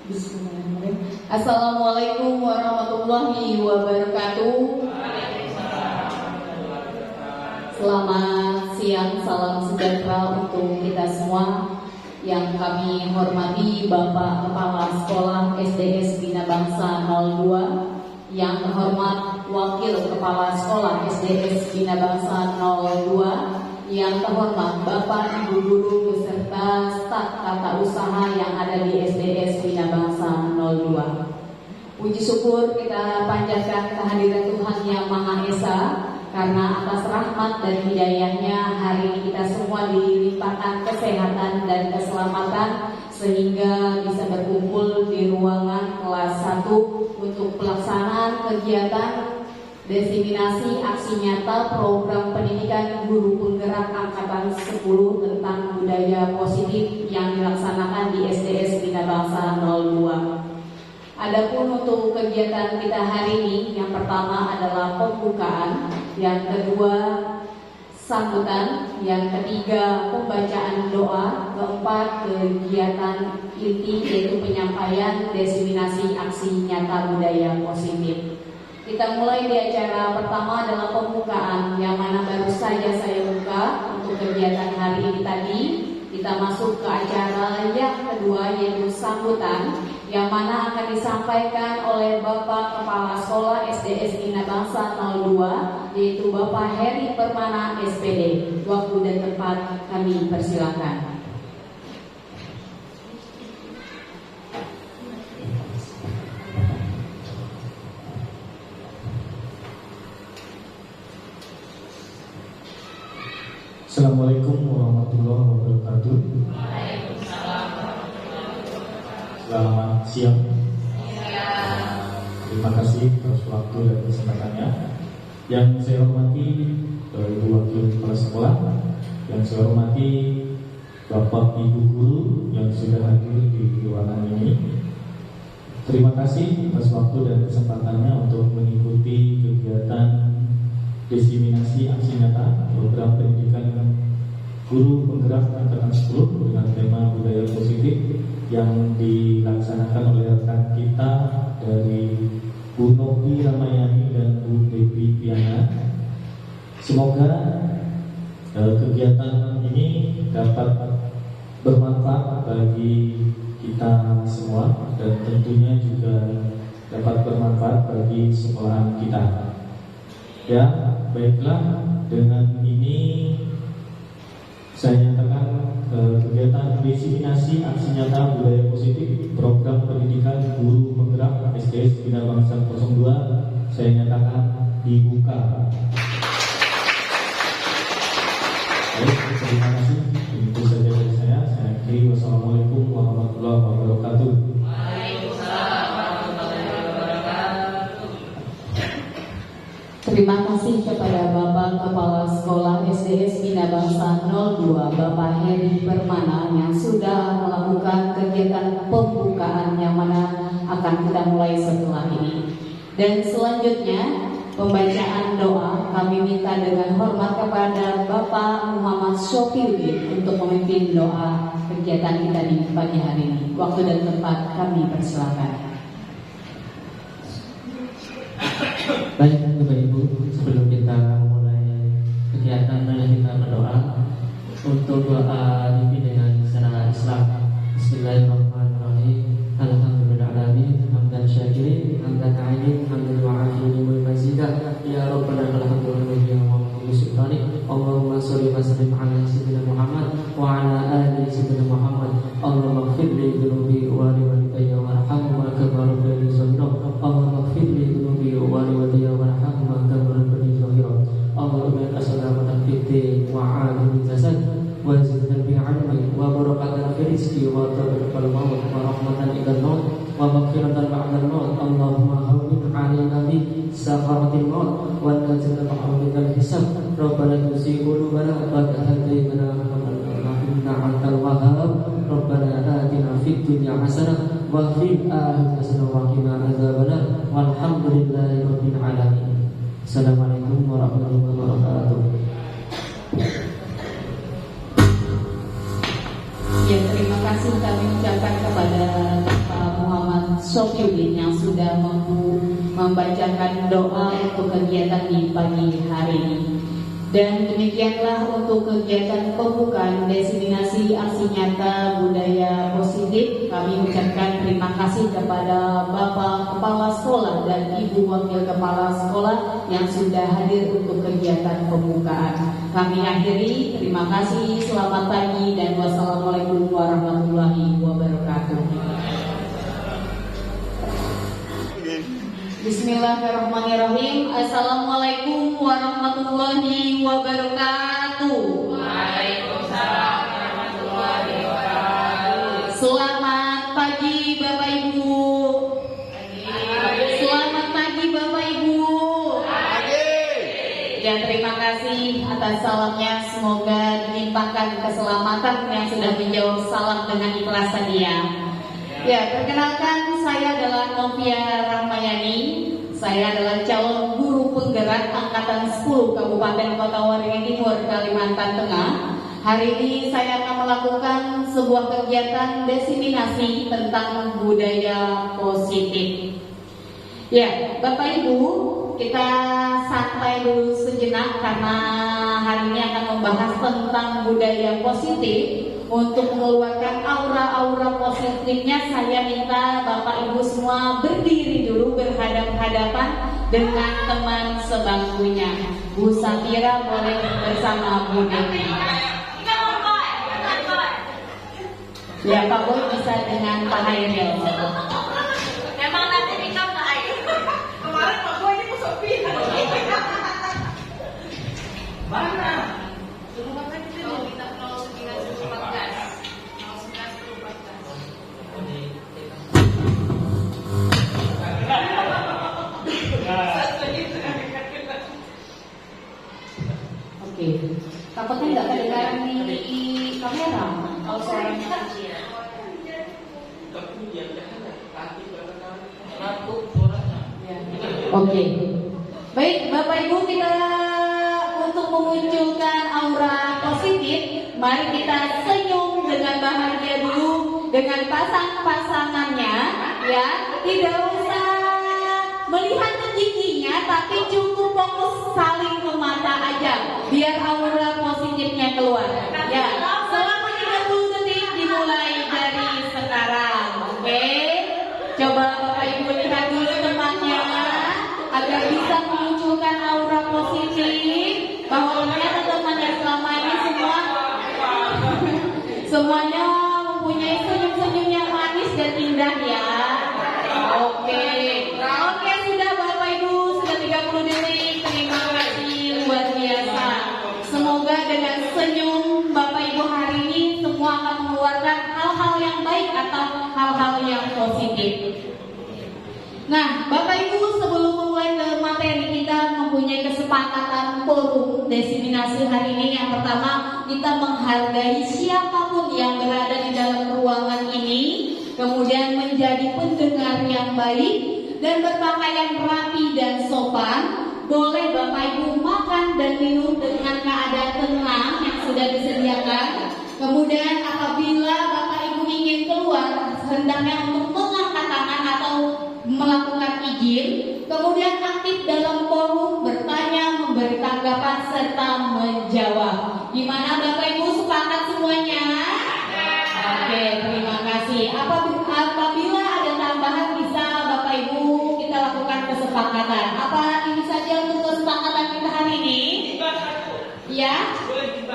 Bismillahirrahmanirrahim. Assalamualaikum warahmatullahi wabarakatuh. Selamat siang, salam sejahtera untuk kita semua. Yang kami hormati Bapak Kepala Sekolah SDS Bina Bangsa 02, yang terhormat Wakil Kepala Sekolah SDS Bina Bangsa 02, yang terhormat Bapak Ibu Guru beserta staf tata usaha yang ada di SDS Bina Bangsa 02. Puji syukur kita panjatkan kehadiran Tuhan Yang Maha Esa, karena atas rahmat dan hidayahnya hari ini kita semua dilimpahkan kesehatan dan keselamatan sehingga bisa berkumpul di ruangan kelas 1 untuk pelaksanaan kegiatan diseminasi aksi nyata program pendidikan guru penggerak angkatan 10 tentang budaya positif yang dilaksanakan di SDS Bina Bangsa 02. Adapun untuk kegiatan kita hari ini, yang pertama adalah pembukaan, yang kedua sambutan, yang ketiga pembacaan doa, keempat kegiatan inti yaitu penyampaian diseminasi aksi nyata budaya positif. Kita mulai di acara pertama adalah pembukaan, yang mana baru saja saya buka untuk kegiatan hari ini tadi. Kita masuk ke acara yang kedua yaitu sambutan, yang mana akan disampaikan oleh Bapak Kepala Sekolah SDS Bina Bangsa 02, yaitu Bapak Heri Permana SPD. Waktu dan tempat kami persilakan. Assalamualaikum warahmatullahi wabarakatuh. Selamat siang. Terima kasih atas waktu dan kesempatannya. Yang saya hormati Ibu Wakil Kepala Sekolah, yang saya hormati Bapak Ibu Guru yang sudah hadir di ruangan ini. Terima kasih atas waktu dan kesempatannya untuk mengikuti kegiatan diseminasi aksi nyata program pendidikan guru penggerak angkatan 10 dengan tema budaya positif yang dilaksanakan oleh rekan kita dari Bu Novi Ramayani dan Bu Devi Piana. Semoga kegiatan ini dapat bermanfaat bagi kita semua dan tentunya juga dapat bermanfaat bagi sekolahan kita. Ya, baiklah, dengan ini saya nyatakan kegiatan diseminasi aksi nyata budaya positif program pendidikan guru penggerak SDS Bina Bangsa 02 saya nyatakan dibuka. Baik, terima kasih. Itu saja dari saya. Saya akhiri. Wassalamualaikum warahmatullahi wabarakatuh. Terima kasih kepada Bapak Kepala Sekolah SDS Bina Bangsa 02, Bapak Heri Permana, yang sudah melakukan kegiatan pembukaan yang mana akan kita mulai setelah ini. Dan selanjutnya pembacaan doa kami minta dengan hormat kepada Bapak Muhammad Syofiuddin untuk memimpin doa kegiatan kita di pagi hari ini. Waktu dan tempat kami persilakan. Baik, Bapak Ibu, sebelum kita mulai kegiatan, mari kita berdoa. Untuk doa dipimpin dengan secara Islam. Bismillahirrahmanirrahim. Alhamdulillahirabbil hamdan syakirin, hamdan aidin, hamdan wa'afin wa mazidah. Ya Rabbana alhamdulillah wa sultani. Allahumma sholli wa sallim ala sayyidina Muhammad wa ala ali sayyidina Muhammad. Allahumma ighfir li dhunubi wa li walidayya warhamhuma kama rabbayani shaghira. Allahumma ighfir li dhunubi wa li walidayya warhamhuma kama rabbayani shaghira. Allahumma as'aluka fid wa 'ala jasad wa zidna bi 'ilmi wa barakatan fil rizqi wa tawfiqal maut wa rahmatan ila maut wa maghfiratan ba'da maut. Allahumma hawwin 'alaina bi sakaratil maut wa najina min hisab. Rabbana tusi qulubana wa tahdina inna antal wahhab. Rabbana atina fid dunya hasanah wa fil akhirati hasanah wa qina adzabannar. Walhamdulillahi rabbil alamin. Assalamualaikum warahmatullahi wabarakatuh. Ya, terima kasih kami ucapkan kepada Pak Muhammad Sofyudin yang sudah membacakan doa untuk kegiatan di pagi hari ini. Dan demikianlah untuk kegiatan pembukaan diseminasi aksi nyata budaya positif. Kami ucapkan terima kasih kepada Bapak Kepala Sekolah dan Ibu Wakil Kepala Sekolah yang sudah hadir untuk kegiatan pembukaan. Kami akhiri, terima kasih, selamat pagi dan wassalamualaikum warahmatullahi wabarakatuh. Bismillahirrahmanirrahim. Assalamualaikum warahmatullahi wabarakatuh. Waalaikumsalam warahmatullahi wabarakatuh. Selamat pagi Bapak Ibu. Selamat pagi Bapak Ibu. Dan terima kasih atas salamnya. Semoga dilimpahkan keselamatan yang sudah menjawab salam dengan ikhlas sedia. Ya, perkenalkan, saya adalah Novia Rahmayani. Saya adalah calon guru penggerak angkatan 10 Kabupaten Kota Waringin Timur, Kalimantan Tengah. Hari ini saya akan melakukan sebuah kegiatan diseminasi tentang budaya positif. Ya, Bapak Ibu, kita santai dulu sejenak karena hari ini akan membahas tentang budaya positif. Untuk mengeluarkan aura-aura positifnya, saya minta Bapak Ibu semua berdiri dulu berhadap-hadapan dengan teman sebangkunya. Bu Safira boleh bersama Bu Dewi. Ya, Pak Boy bisa dengan Pak Hairil. Memang nanti kita nggak air. Kemarin Pak Boy ini musuh mana? Suruh kita kalau kita 0914. Oke, takutnya nggak kedengaran di kamera kalau suaranya kecil. Oke, baik Bapak Ibu, kita untuk memunculkan aura positif, mari kita senyum dengan bahagia dulu dengan pasangannya, ya. Tidak usah melihat ke giginya, tapi cukup fokus saling ke mata aja, biar aura positifnya keluar. Ya, selama 30 detik dimulai dari sekarang. Oke, coba Bapak Ibu lihat dulu temannya agar bisa memunculkan aura positif bahwa ternyata temannya selama ini semuanya mempunyai senyum-senyum yang manis dan indah ya. Oke, sudah Bapak Ibu, sudah 30 detik. Terima kasih luar biasa. Semoga dengan senyum Bapak Ibu hari ini semua akan mengeluarkan hal-hal yang baik atau hal-hal yang positif. Nah, Bapak Ibu, sebelum memulai ke materi, kita mempunyai kesepakatan forum diseminasi hari ini. Yang pertama, kita menghargai siapapun yang berada di dalam ruangan ini, kemudian menjadi pendengar yang baik dan berpakaian rapi dan sopan. Boleh Bapak Ibu makan dan minum dengan keadaan tenang yang sudah disediakan. Kemudian apabila Bapak Ibu ingin keluar, hendaknya untuk mengangkat tangan atau melakukan izin. Kemudian aktif dalam forum, bertanya, memberi tanggapan serta menjawab. Gimana Bapak Ibu, sepakat semuanya? Oke, terima kasih. Apabila ada tambahan bisa Bapak Ibu kita lakukan kesepakatan. Apa ini saja untuk kesepakatan kita hari ini? Ya?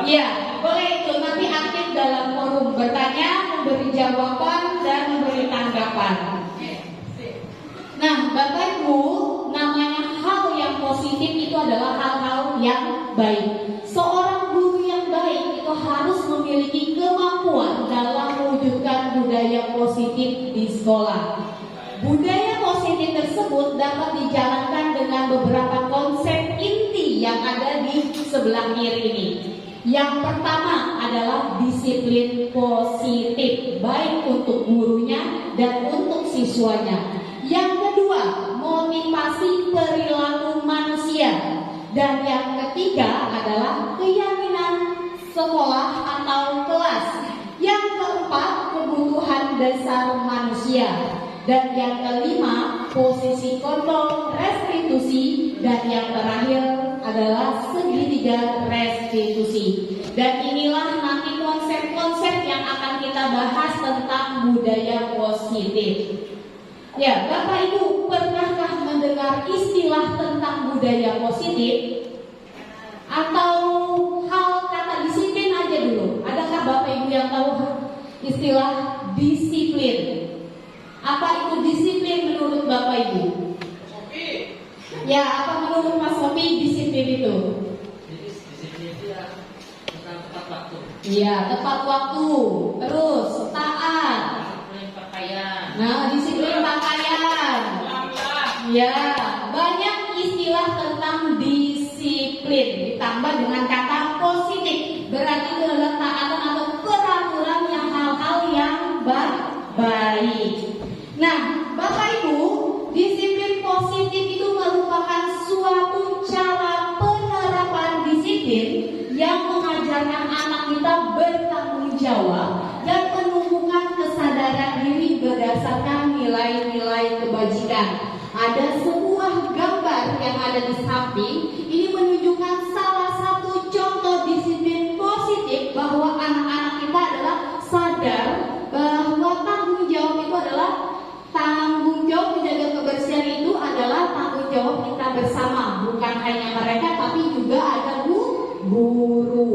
Ya, boleh itu. Nanti aktif dalam forum, bertanya, memberi jawaban dan memberi tanggapan. Nah, Bapak Ibu, namanya hal yang positif itu adalah hal-hal yang baik. Seorang guru yang baik itu harus memiliki kemampuan dalam mewujudkan budaya positif di sekolah. Budaya positif tersebut dapat dijalankan dengan beberapa konsep inti yang ada di sebelah kiri ini. Yang pertama adalah disiplin positif, baik untuk gurunya dan untuk siswanya. Yang kedua, motivasi perilaku manusia. Dan yang ketiga adalah keyakinan sekolah atau kelas. Yang keempat, kebutuhan dasar manusia. Dan yang kelima, posisi kontrol restitusi. Dan yang terakhir adalah segitiga restitusi. Dan inilah nanti konsep-konsep yang akan kita bahas tentang budaya positif. Ya, Bapak Ibu, pernahkah mendengar istilah tentang budaya positif? Atau hal kata disiplin aja dulu? Adakah Bapak Ibu yang tahu istilah disiplin? Apa itu disiplin menurut Bapak Ibu? Ya, apa menurut Mas Sofi disiplin itu? Disiplin itu ya tentang tepat waktu. Iya, tepat waktu. Terus taat. Disiplin pakaian. Nah, disiplin pakaian. Ya, banyak istilah tentang disiplin ditambah dengan kata positif. Berarti itu adalah taatan atau peraturan yang hal-hal yang baik. Nah, Bapak Ibu, disiplin positif itu merupakan suatu cara penerapan disiplin yang mengajarkan anak kita bertanggung jawab dan menumbuhkan kesadaran diri berdasarkan nilai-nilai kebajikan. Ada sebuah gambar yang ada di samping. Ini menunjukkan salah satu contoh disiplin positif bahwa anak-anak kita adalah sadar bahwa tanggung jawab itu adalah tanggung jawab menjaga kebersihan itu adalah tanggung jawab kita bersama, bukan hanya mereka tapi juga ada guru.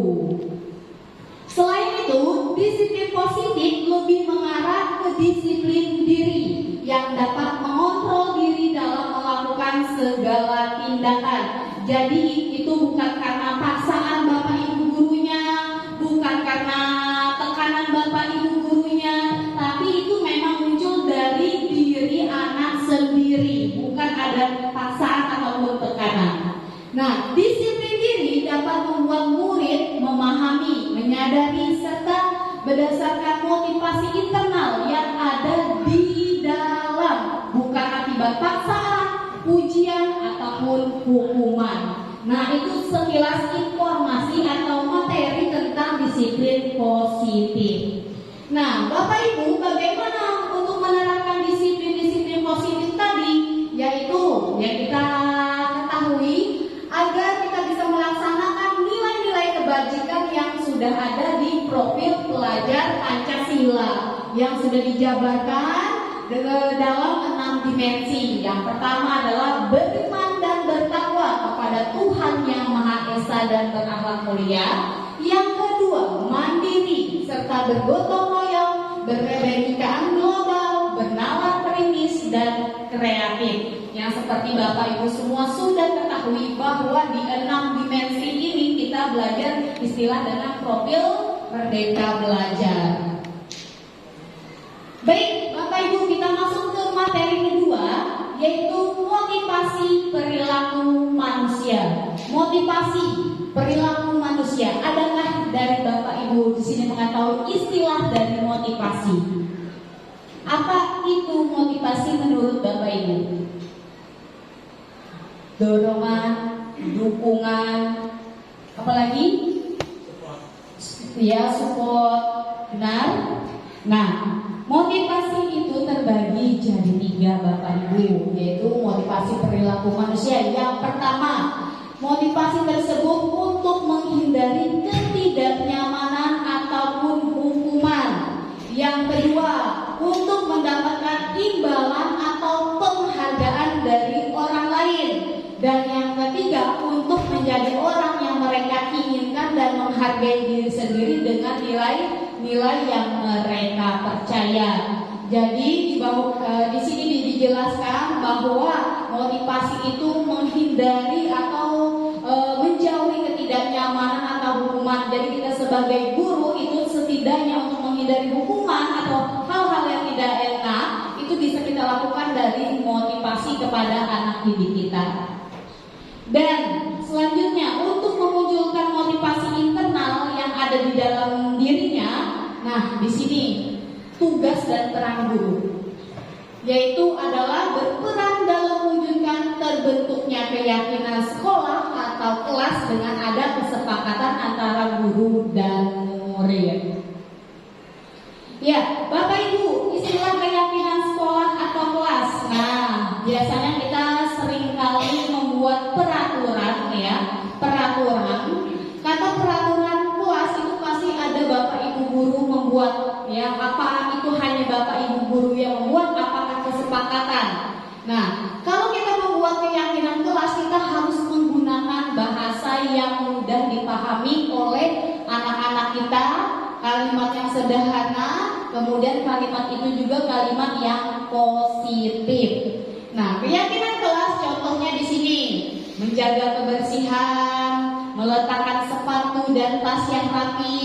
Selain itu, disiplin positif lebih mengarah ke disiplin diri yang dapat mengontrol diri dalam melakukan segala tindakan. Jadi itu bukan karena paksaan Bapak Ibu gurunya, bukan karena tekanan Bapak Ibu gurunya, tapi itu memang muncul dari diri anak sendiri, bukan ada paksaan ataupun tekanan. Nah, disiplin diri dapat membuat murid memahami, menyadari, serta berdasarkan motivasi internal yang ada di dalam, bukan akibat paksaan, ujian, ataupun hukuman. Nah, itu sekilas informasi atau materi tentang disiplin positif. Nah, Bapak Ibu, bagaimana untuk menerapkan disiplin-disiplin positif tadi? Yaitu yang kita ketahui agar kita bisa melaksanakan nilai-nilai kebajikan yang sudah ada di profil pelajar Pancasila yang sudah dijabarkan dalam 6 dimensi. Yang pertama adalah beriman dan bertakwa kepada Tuhan yang Maha Esa dan berakhlak mulia. Yang kedua, mandiri serta bergotong royong, berkebajikan global, bernalar perintis dan kreatif. Yang seperti Bapak Ibu semua sudah ketahui bahwa di 6 dimensi ini kita belajar istilah dengan profil Merdeka Belajar. Baik, Bapak Ibu, kita masuk ke materi kedua, yaitu motivasi perilaku manusia. Motivasi perilaku manusia. Adakah dari Bapak Ibu di sini mengetahui istilah dari motivasi? Apa itu motivasi menurut Bapak Ibu? Dorongan, dukungan, apalagi? Ya, support, benar. Nah, motivasi itu terbagi jadi 3 Bapak Ibu, yaitu motivasi perilaku manusia. Yang pertama, motivasi tersebut untuk menghindari ketidaknyamanan ataupun hukuman. Yang kedua, untuk mendapatkan imbalan atau penghargaan dari orang lain. Dan yang ketiga, untuk menjadi orang yang mereka inginkan dan menghargai diri sendiri dengan nilai-nilai yang mereka percaya. Jadi di sini dijelaskan bahwa motivasi itu menghindari atau menjauhi ketidaknyamanan atau hukuman. Jadi kita sebagai guru itu setidaknya untuk menghindari hukuman atau hal-hal yang tidak enak itu bisa kita lakukan dari motivasi kepada anak didik kita. Dan selanjutnya untuk memunculkan motivasi internal yang ada di dalam dirinya, nah di sini tugas dan peran guru, yaitu adalah berperan dalam mewujudkan terbentuknya keyakinan sekolah atau kelas dengan ada kesepakatan antara guru dan murid. Ya, Bapak Ibu, istilah keyakinan sekolah atau kalimat itu juga kalimat yang positif. Nah, keyakinan kelas contohnya di sini, menjaga kebersihan, meletakkan sepatu dan tas yang rapi,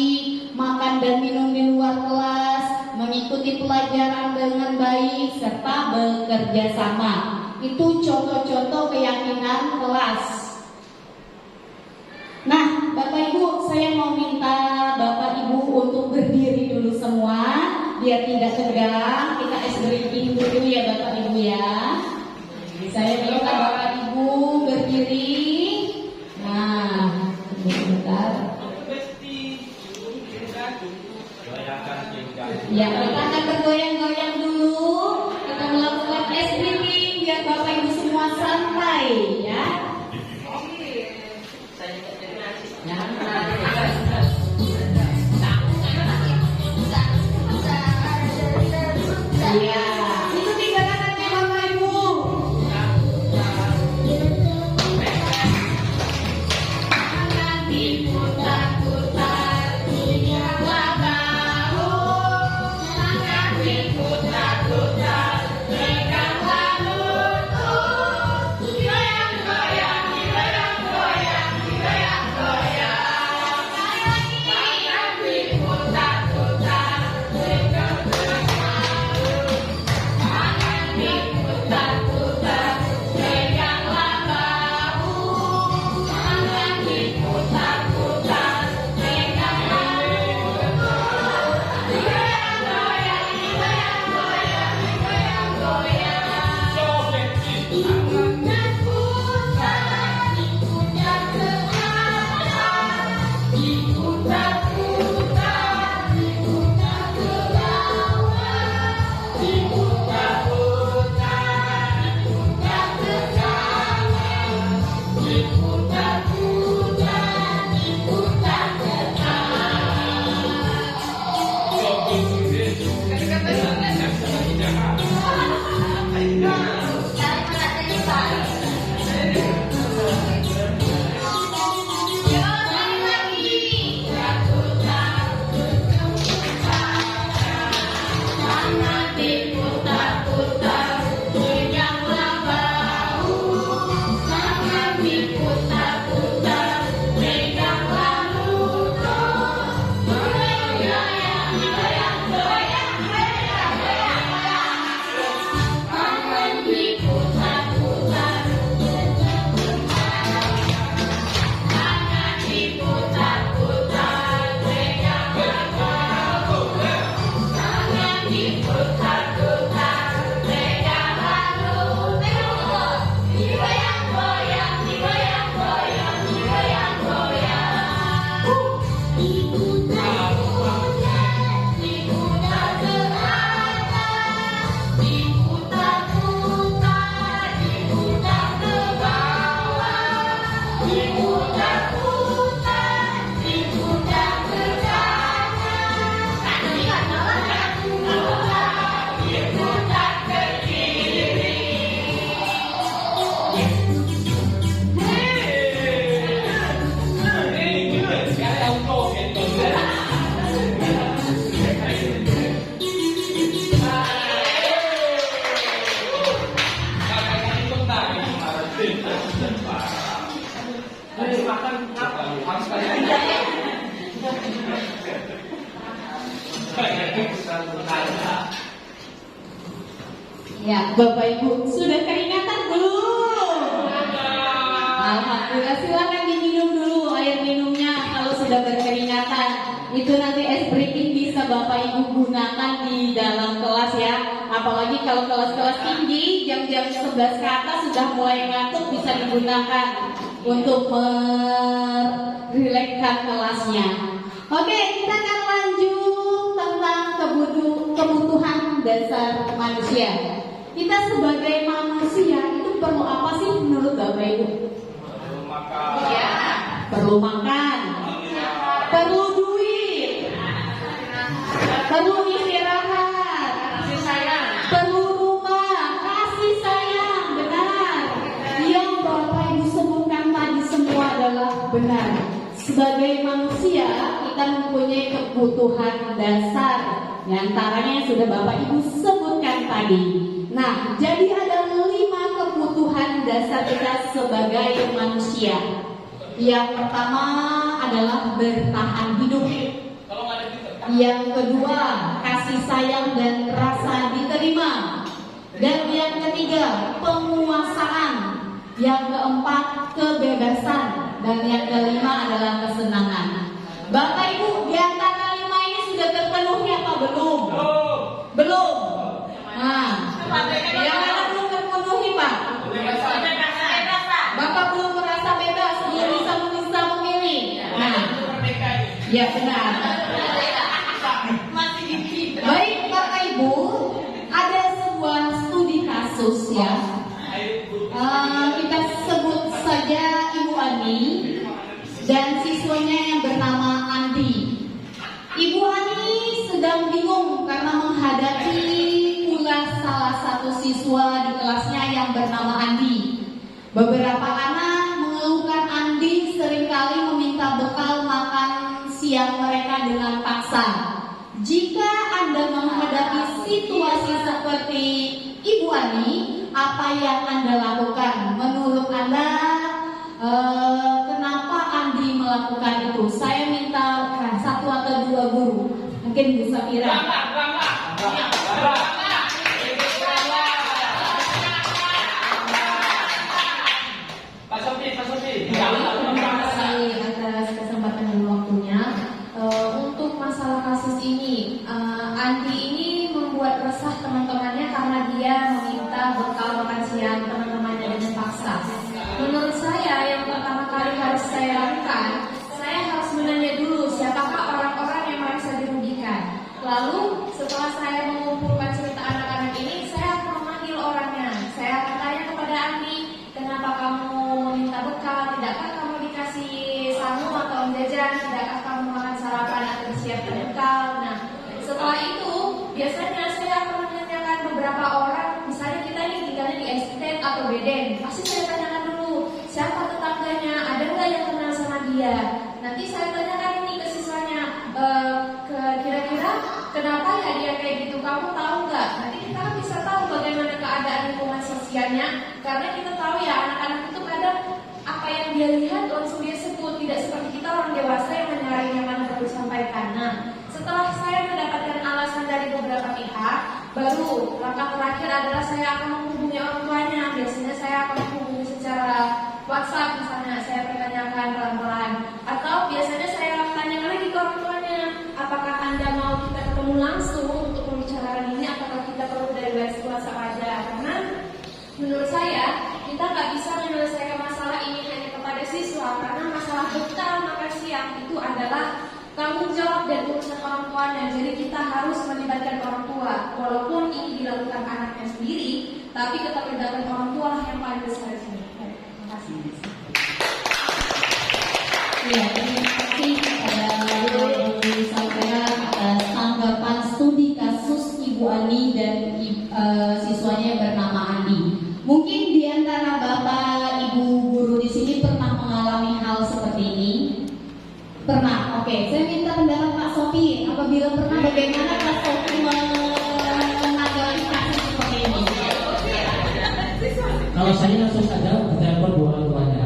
makan dan minum di luar kelas, mengikuti pelajaran dengan baik, serta bekerja sama. Itu contoh-contoh keyakinan kelas. Nah, Bapak Ibu, saya mau minta Bapak Ibu untuk berdiri dulu semua, biar tidak tegang. Kita ice breaking dulu ya Bapak Ibu ya. Saya minta Bapak Ibu berdiri. Nah, sebentar. Ya, kita akan bergoyang-goyang dulu. Kita melakukan ice breaking biar Bapak Ibu semua santai ya. Iya, ikuti gerakannya Bapak Ibu. Tangan diputar-putar, peganglah bahu. Tangan diputar-putar, peganglah lutut. Goyang-goyang, goyang-goyang, goyang-goyang. Tangan diputar-putar, peganglah diputar-putar, peganglah bahu. Tangan diputar-putar, peganglah lutut. Goyang-goyang, goyang-goyang, goyang-goyang. Tangan putar, diputar ke atas, diputar-putar, diputar ke bawah, diputar-putar, diputar ke kanan, diputar-putar, diputar ke tangan diputar-putar, peganglah bahu. Tangan diputar-putar, peganglah lutut. Goyang-goyang, goyang-goyang, goyang-goyang. Tangan diputar-putar, tangan diputar-putar, peganglah bahu. Tangan diputar-putar, peganglah lutut. Digoyang-goyang, digoyang-goyang, digoyang-goyang. Diputar-putar, diputar ke atas, diputar-putar, diputar ke bawah, diputar-putar, diputar ke kanan, diputar ke kiri. Ya, Bapak Ibu sudah keringatan belum? Alhamdulillah, silakan diminum dulu air minumnya kalau sudah berkeringatan. Itu nanti ice breaking bisa Bapak Ibu gunakan di dalam kelas ya. Apalagi kalau kelas-kelas tinggi jam-jam 11 ke atas sudah mulai ngantuk, bisa digunakan untuk merilekskan kelasnya. Oke, kita akan lanjut tentang kebutuhan dasar manusia. Kita sebagai manusia itu perlu apa sih menurut Bapak Ibu? Ya, perlu makan, perlu duit, perlu istirahat, kasih sayang, perlu rumah, kasih sayang, benar. Yang Bapak Ibu sebutkan tadi semua adalah benar. Sebagai manusia kita mempunyai kebutuhan dasar, Di antaranya yang sudah Bapak Ibu sebutkan tadi. Nah, jadi ada 5 kebutuhan dasar kita sebagai manusia. Yang pertama adalah bertahan hidup. Yang kedua, kasih sayang dan rasa diterima. Dan yang ketiga, penguasaan. Yang keempat, kebebasan. Dan yang kelima adalah kesenangan. Bapak Ibu, di antara 5 ini sudah terpenuhi apa belum? Belum. Nah, yang mana belum terpenuhi, Pak? Bapak belum merasa bebas, belum bisa memilih. Nah, ya benar. Baik Bapak Ibu, ada sebuah studi kasus ya. Kita sebut saja Ibu Ani dan siswanya yang bernama Andi. Ibu Ani sedang bingung karena menghadapi pula salah satu siswa di kelasnya yang bernama Andi. Beberapa anak mengeluhkan Andi seringkali meminta bekal makan siang mereka dengan paksa. Jika Anda menghadapi situasi seperti Ibu Ani, apa yang Anda lakukan? Menurut Anda, kenapa Andi melakukan itu? Saya minta 1 atau 2 guru, mungkin Bu Safira. Terima kasih atas kesempatan dan waktunya. Untuk masalah kasus ini, Andi ini membuat resah teman-temannya karena dia meminta bekal makan siang teman-temannya dengan paksa. Menurut saya, yang pertama kali harus saya lakukan, saya harus menanya dulu siapakah orang-orang yang merasa dirugikan. Lalu setelah saya mengumpulkan cerita anak-anak ini, saya akan memanggil orangnya. Saya akan tanya kepada Andi, kenapa kamu meminta bekal? Tidakkah kamu dikasih samu atau jajan? Tidakkah kamu makan sarapan atau disiapkan bekal? Nah, setelah itu biasanya saya akan menanyakan beberapa orang. Misalnya kita ini tinggalnya di estate atau beden, pasti saya tanyakan dulu siapa tetangganya, ada nggak yang kenal sama dia. Nanti saya tanyakan ini ke siswanya, kira-kira kenapa ya dia kayak gitu, kamu tahu nggak? Nanti kita kan bisa tahu bagaimana keadaan lingkungan sosialnya, karena kita tahu ya anak-anak itu kadang apa yang dia lihat langsung dia sebut, tidak seperti kita orang dewasa yang menyaring yang mana perlu disampaikan. Nah, setelah saya mendapatkan alasan dari beberapa pihak, baru langkah terakhir adalah saya akan menghubungi orang tuanya. Biasanya saya akan menghubungi secara WhatsApp, misalnya saya pertanyakan pelan-pelan, atau biasanya saya tanya lagi ke orang tuanya, apakah Anda mau kita ketemu langsung untuk membicarakan ini, apakah kita perlu dari versi WhatsApp aja. Karena menurut saya kita nggak bisa menyelesaikan masalah ini hanya kepada siswa, karena masalah bekal makan siang itu adalah tanggung jawab dan urusan orang tuanya. Jadi kita harus melibatkan orang tua, walaupun ini dilakukan anaknya sendiri, tapi keterlibatan orang tua yang paling besar di sini. Terima kasih. Ya, terima kasih kepada Bu Safira atas tanggapan studi kasus Ibu Ani dan siswanya yang bernama Andi. Mungkin di antara Bapak Ibu guru di sini pernah mengalami hal seperti ini? Pernah. Oke, saya minta pendapat Pak Sofi. Apabila pernah, bagaimana Pak Sofi menanggapi kasus seperti ini? Kalau saya langsung saja telepon orang tuanya.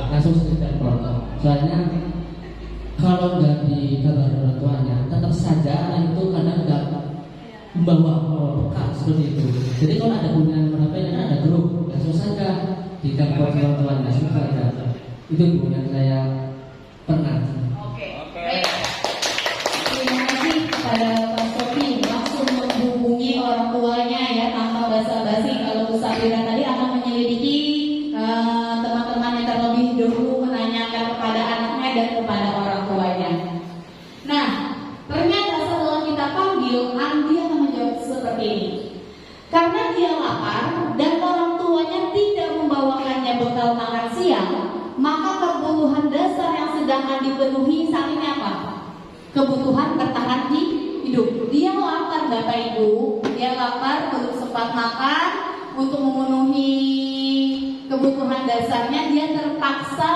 Langsung telepon. Soalnya kalau nggak dikabarin orang tuanya, tetap saja anak itu kadang nggak membawa bekal seperti itu. Jadi kalau ada hubungan berapa ini ada grup, langsung saja ditelepon orang tuanya. Langsung saja. Itu yang saya pernah. Terima kasih kepada Pak Sofi, langsung menghubungi orang tuanya ya tanpa basa-basi. Kalau Bu Safira tadi akan menyelidiki teman-teman yang terlebih dahulu, menanyakan kepada anaknya dan kepada orang tuanya. Nah, ternyata setelah kita panggil, Andi akan menjawab seperti ini. Karena dia lapar dan orang tuanya tidak membawakannya bekal makan siang, maka kebutuhan dasar yang sedang Andi penuhi saat ini apa? Kebutuhan bertahan hidup. Dia lapar Bapak Ibu, dia lapar, belum sempat makan. Untuk memenuhi kebutuhan dasarnya, dia terpaksa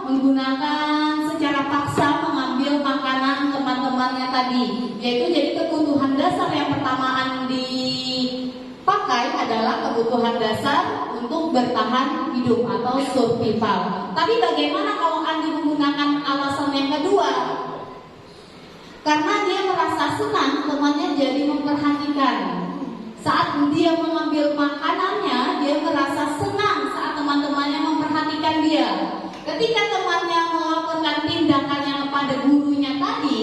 menggunakan secara paksa mengambil makanan teman-teman teman-temannya tadi, yaitu jadi kebutuhan dasar yang pertamaan dipakai adalah kebutuhan dasar untuk bertahan hidup atau survival. Tapi bagaimana kalau Andi menggunakan alasan yang kedua? Karena dia merasa senang temannya jadi memperhatikan. Saat dia mengambil makanannya, dia merasa senang saat teman-temannya memperhatikan dia. Ketika temannya melakukan tindakannya kepada gurunya tadi,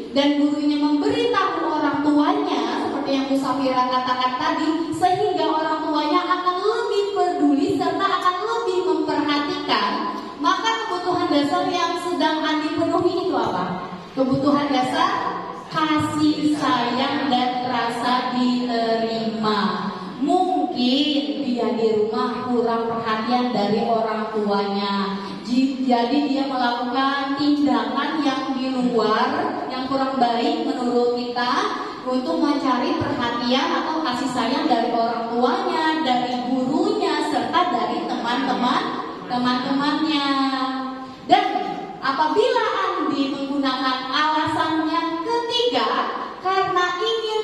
dan gurunya memberitahu orang tuanya, seperti yang Bu Safira katakan tadi, sehingga orang tuanya akan lebih peduli serta akan lebih memperhatikan, maka kebutuhan dasar yang sedang Andi penuhi itu apa? Kebutuhan dasar kasih sayang dan rasa diterima. Mungkin dia di rumah kurang perhatian dari orang tuanya, jadi dia melakukan tindakan yang di luar, yang kurang baik menurut kita, untuk mencari perhatian atau kasih sayang dari orang tuanya, dari gurunya, serta dari teman-temannya. Dan apabila Andi menggunakan alasan yang ketiga karena ingin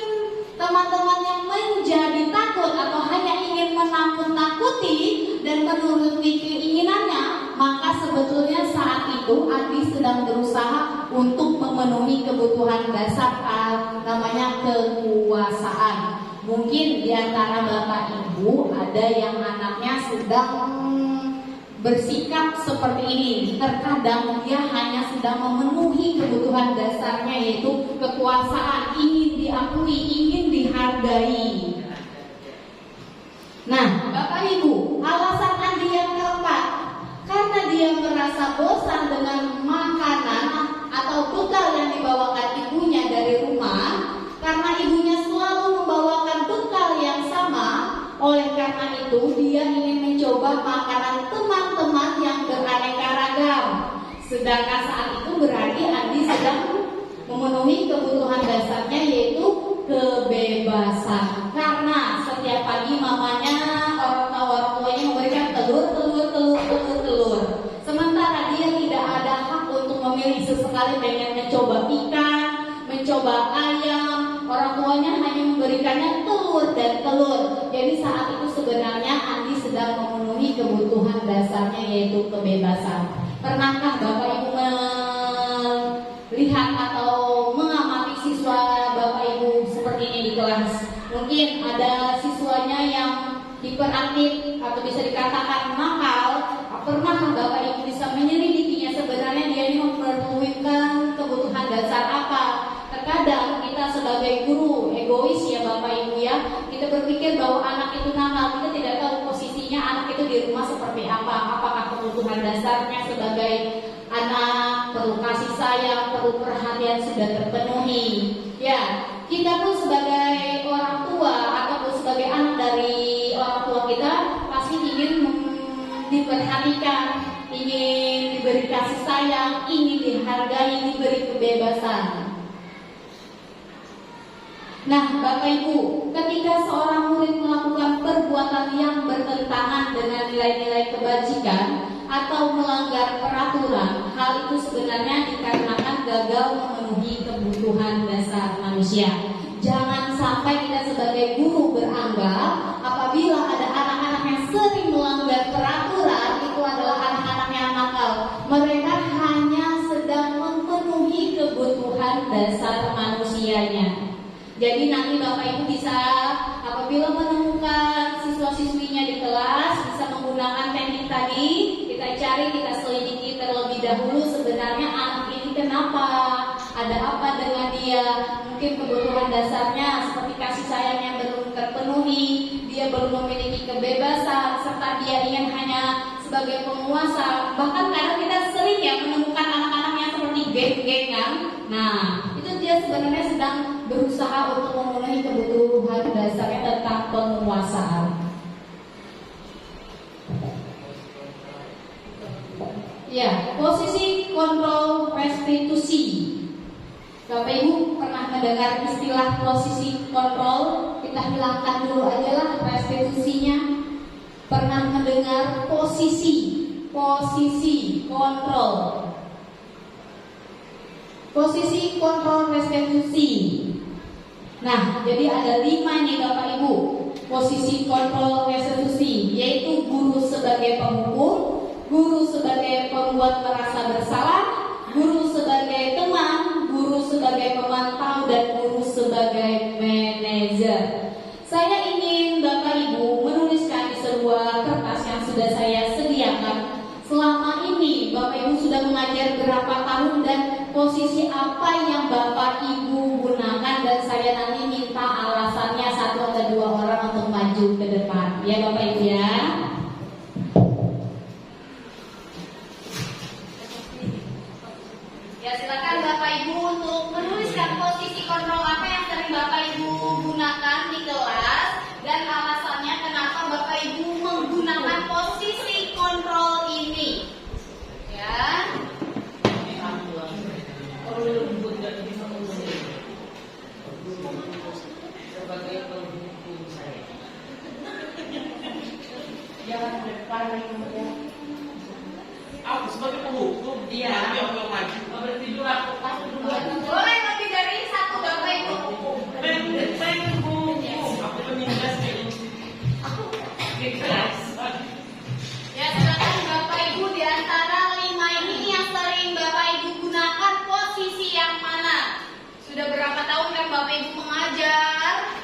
teman-temannya menjadi takut atau hanya ingin menakut-nakuti dan menuruti keinginannya, maka sebetulnya saat itu Andi sedang berusaha untuk memenuhi kebutuhan dasar, namanya kekuasaan. Mungkin di antara Bapak Ibu ada yang anaknya sedang bersikap seperti ini. Terkadang dia hanya sedang memenuhi kebutuhan dasarnya, yaitu kekuasaan, ingin diakui, ingin dihargai. Nah, Bapak Ibu, alasan Andi yang keempat, karena dia merasa bosan dengan makanan atau bekal yang dibawakan ibunya dari rumah, karena ibunya selalu membawakan bekal yang sama. Oleh karena itu, dia ingin mencoba makanan teman-teman yang beraneka ragam. Sedangkan saat itu berarti Andi sedang memenuhi kebutuhan dasarnya, yaitu kebebasan. Karena setiap pagi mamanya, orang tuanya memberikan telur. Sementara dia tidak ada hak untuk memilih, sesekali pengen mencoba ikan, mencoba ayam. Orang tuanya hanya memberikannya telur dan telur. Jadi saat itu sebenarnya Andi sedang memenuhi kebutuhan dasarnya, yaitu kebebasan. Pernahkah Bapak Ibu melihat atau mengamati siswa Bapak Ibu seperti ini di kelas? Mungkin ada siswanya yang hiperaktif atau bisa dikatakan nakal. Pernahkah Bapak Ibu bisa menyelidikinya sebenarnya dia ini memenuhikan kebutuhan dasar apa? Terkadang kita sebagai guru egois ya Bapak Ibu ya, kita berpikir bahwa anak itu nakal, kita tidak tahu posisinya anak itu di rumah seperti apa. Apakah kebutuhan dasarnya sebagai anak perlu kasih sayang, perlu perhatian sudah terpenuhi. Ya, kita pun sebagai orang tua ataupun sebagai anak dari orang tua kita pasti ingin diperhatikan, ingin diberi kasih sayang, ingin dihargai, diberi kebebasan. Nah, Bapak Ibu, ketika seorang murid melakukan perbuatan yang bertentangan dengan nilai-nilai kebajikan atau melanggar peraturan, hal itu sebenarnya dikarenakan gagal memenuhi kebutuhan dasar manusia. Jangan sampai kita sebagai guru beranggap apabila ada anak-anak yang sering melanggar peraturan itu adalah anak-anak yang nakal. Mereka hanya sedang memenuhi kebutuhan dasar manusianya. Jadi nanti Bapak Ibu bisa apabila menemukan siswa-siswinya di kelas bisa menggunakan teknik tadi, kita cari, kita selidiki terlebih dahulu sebenarnya anak ini kenapa, ada apa dengan dia. Mungkin kebutuhan dasarnya seperti kasih sayang yang belum terpenuhi, dia belum memiliki kebebasan, serta dia ingin hanya sebagai penguasa. Bahkan kadang kita sering ya menemukan anak-anak yang seperti geng-gengan. Nah, itu dia sebenarnya sedang berusaha untuk memenuhi kebutuhan dasarnya tentang penguasaan. Ya, posisi kontrol restitusi. Bapak Ibu pernah mendengar istilah posisi kontrol? Kita hilangkan dulu aja lah restitusinya. Pernah mendengar posisi kontrol? Posisi kontrol restitusi. Nah, jadi ada 5 nih Bapak Ibu. Posisi kontrol restitusi, yaitu guru sebagai penghukum, guru sebagai pembuat merasa bersalah, guru sebagai teman, guru sebagai pemantau, dan guru sebagai manajer. Saya ingin Bapak Ibu menuliskan di sebuah kertas yang sudah saya sediakan. Selama ini Bapak Ibu sudah mengajar berapa tahun dan posisi apa yang Bapak Ibu gunakan, dan saya nanti minta alasannya 1 atau 2 orang untuk maju ke depan. Ya Bapak Ibu ya. Ya, silakan Bapak Ibu untuk menuliskan posisi kontrol apa yang sering Bapak Ibu gunakan di kelas dan alasannya kenapa Bapak Ibu menggunakan posisi kontrol ini. Ya. Aku sebagai penghukum, nanti aku yang maju. Berarti dulu aku pas dulu. Boleh lebih dari 1 Bapak Ibu. Saya ingin penghukum. Aku penindas aku di kelas. Ya, silakan Bapak Ibu di antara 5 ini yang sering Bapak Ibu gunakan posisi yang mana? Sudah berapa tahun kan Bapak Ibu mengajar?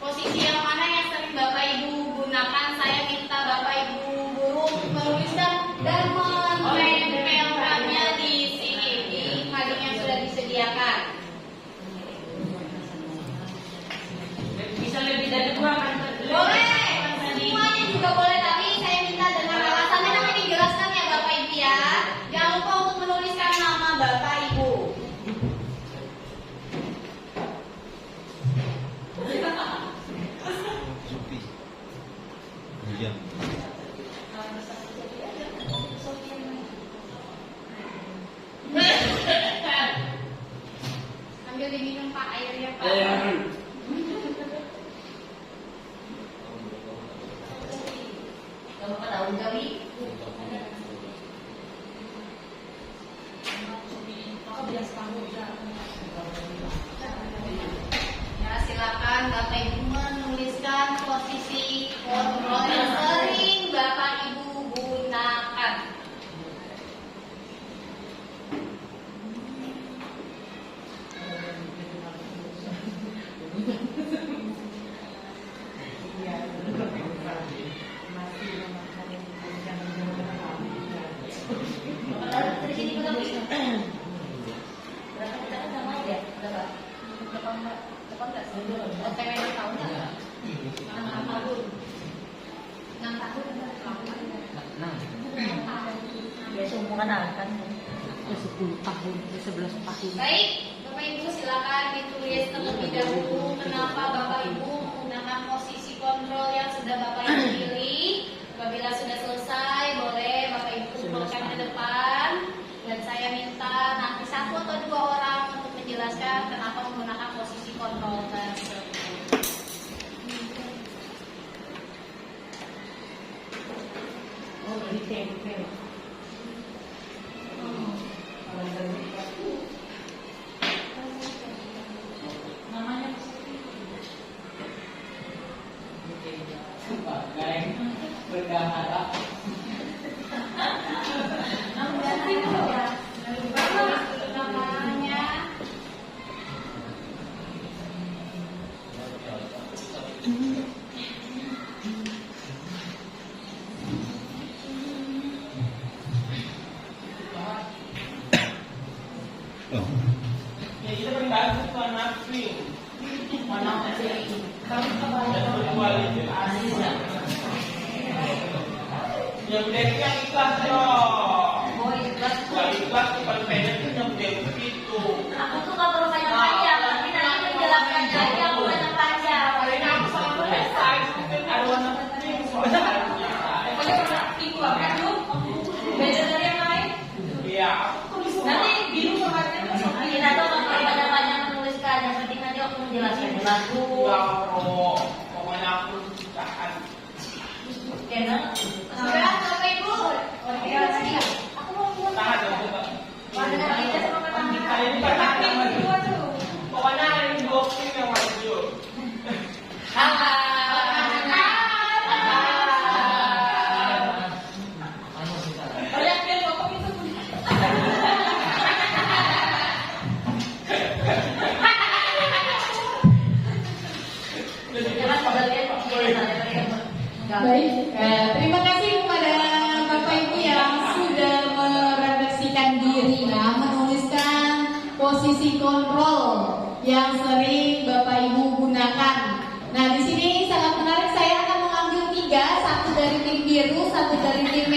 Posisi yang mana yang sering Bapak Ibu gunakan? Saya minta Bapak Ibu guru menuliskan dan menempelkannya di sini di mading yang sudah disediakan. Bisa lebih dari 2 kan? Boleh, semuanya juga boleh, tapi saya minta dengan alasannya nanti dijelaskan ya Bapak Ibu ya. Jangan lupa untuk menuliskan nama Bapak Ibu. Sambil diminum Pak airnya Pak. Bapak tahu kali. Ya, silakan Bapak Ibu menuliskan posisi kontrol yang sering Bapak Ibu gunakan. Baik, Bapak Ibu silakan ditulis terlebih dahulu kenapa Bapak Ibu menggunakan posisi kontrol yang sudah Bapak Ibu pilih. Apabila sudah selesai, boleh Bapak Ibu kumpulkan ke depan dan saya minta nanti 1 atau 2 orang untuk menjelaskan kenapa menggunakan posisi kontrol tersebut. Ya, kita berbantu Tuhan Nafri. Yang Dewi yang ikhlas dong. Yang ikhlas tuh paling pendek tuh yang Dewi itu. Aku tuh gak perlu panjang-panjang, tapi nanti menjelaskan aja aku panjang-panjang. Hari ini aku sama selesai. Ada warna putih. Pokoknya ibu kan lu beda dari yang lain. Iya. Nanti biru sama kita tuh nggak perlu panjang-panjang menuliskan. Yang penting nanti aku menjelaskan jelas dulu. Ya bro, pokoknya aku sukakan. Sudah, Bapak Ibu. Tahan dong, coba. Warna kita sama Hari ini Baik, terima kasih kepada Bapak Ibu yang sudah merefleksikan diri, menuliskan posisi kontrol yang sering Bapak Ibu gunakan. Nah, di sini sangat menarik. Saya akan mengambil 3, satu dari tim biru, satu dari tim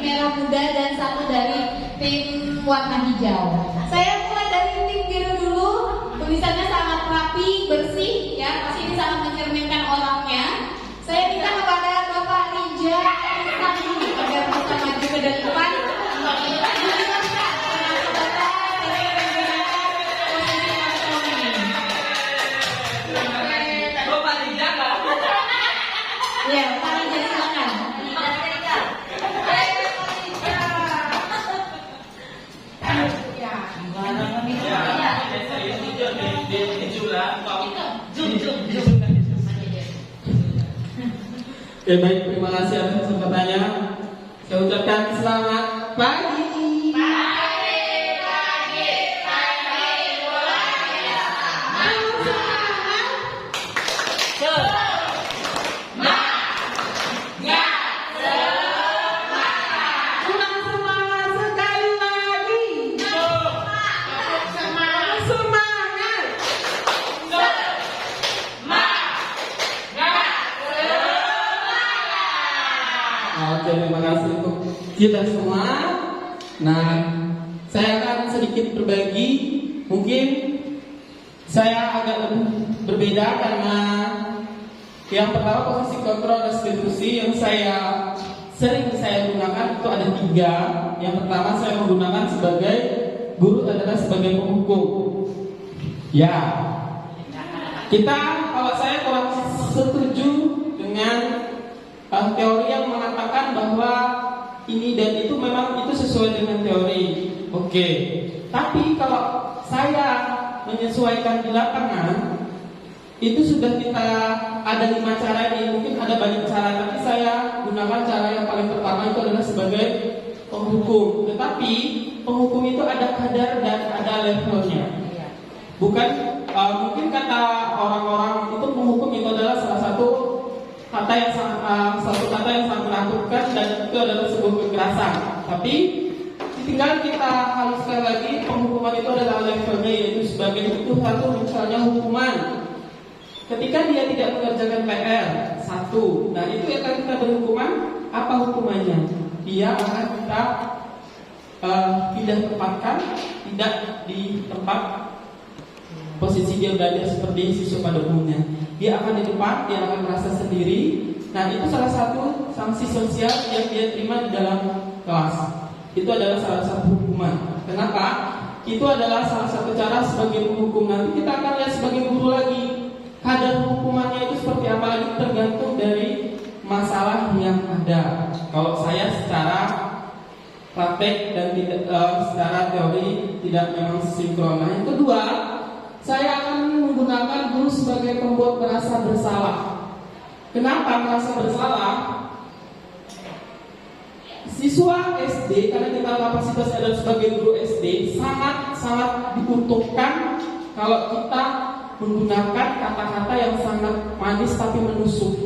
merah muda, dan satu dari tim warna hijau. Saya mulai dari tim biru dulu. Tulisannya sangat rapi, bersih, ya. Pasti ini sangat mencerminkan orangnya. Saya minta kepada Bapak Rija agar bisa maju ke depan. Ya, Pak Rija silakan. Oke, baik, terima kasih atas kesempatannya. Saya ucapkan selamat pagi. Oke, terima kasih untuk kita semua. Nah, saya akan sedikit berbagi. Mungkin saya agak berbeda karena yang pertama posisi kontrol restitusi yang sering saya gunakan itu ada 3. Yang pertama saya menggunakan sebagai guru adalah sebagai penghukum. Ya, kalau saya kurang setuju dengan teori yang mengatakan bahwa ini dan itu memang itu sesuai dengan teori. Oke. Tapi kalau saya menyesuaikan di lapangan, itu sudah kita ada 5 cara ini. Mungkin ada banyak cara, tapi saya gunakan cara yang paling pertama itu adalah sebagai penghukum. Tetapi penghukum itu ada kadar dan ada levelnya. Bukan mungkin kata orang-orang itu penghukum itu adalah salah satu kata yang sangat menakutkan dan itu adalah sebuah kekerasan. Tapi tinggal kita haluskan lagi, penghukuman itu adalah levelnya, yaitu sebagai itu satu misalnya hukuman ketika dia tidak mengerjakan PR 1. Nah itu akan kita berhukuman. Apa hukumannya? Dia akan kita tidak tempatkan, tidak di tempat posisi dia belajar seperti siswa pada umumnya. Dia akan di depan, dia akan merasa sendiri. Nah itu salah satu sanksi sosial yang dia terima di dalam kelas. Itu adalah salah satu hukuman. Kenapa? Itu adalah salah satu cara sebagai penghukum. Nanti kita akan lihat sebagai guru lagi. Kadar hukumannya itu seperti apa lagi tergantung dari masalah yang ada. Kalau saya secara praktek dan tidak secara teori tidak memang sinkron. Nah yang kedua, saya akan menggunakan guru sebagai pembuat merasa bersalah. Kenapa merasa bersalah? Siswa SD, karena kita kapasitasnya adalah sebagai guru SD, sangat diuntungkan kalau kita menggunakan kata-kata yang sangat manis tapi menusuk.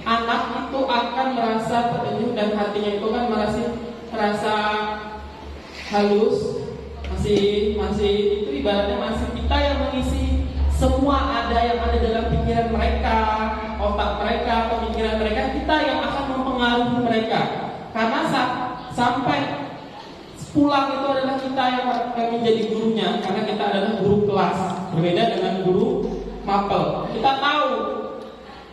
Anak itu akan merasa terenyuh dan hatinya itu kan merasa halus. Masih itu ibaratnya masih kita yang mengisi semua yang ada dalam pikiran mereka, otak mereka, pemikiran mereka, kita yang akan mempengaruhi mereka. Karena sampai pulang itu adalah kita yang menjadi gurunya, karena kita adalah guru kelas, berbeda dengan guru mapel. Kita tahu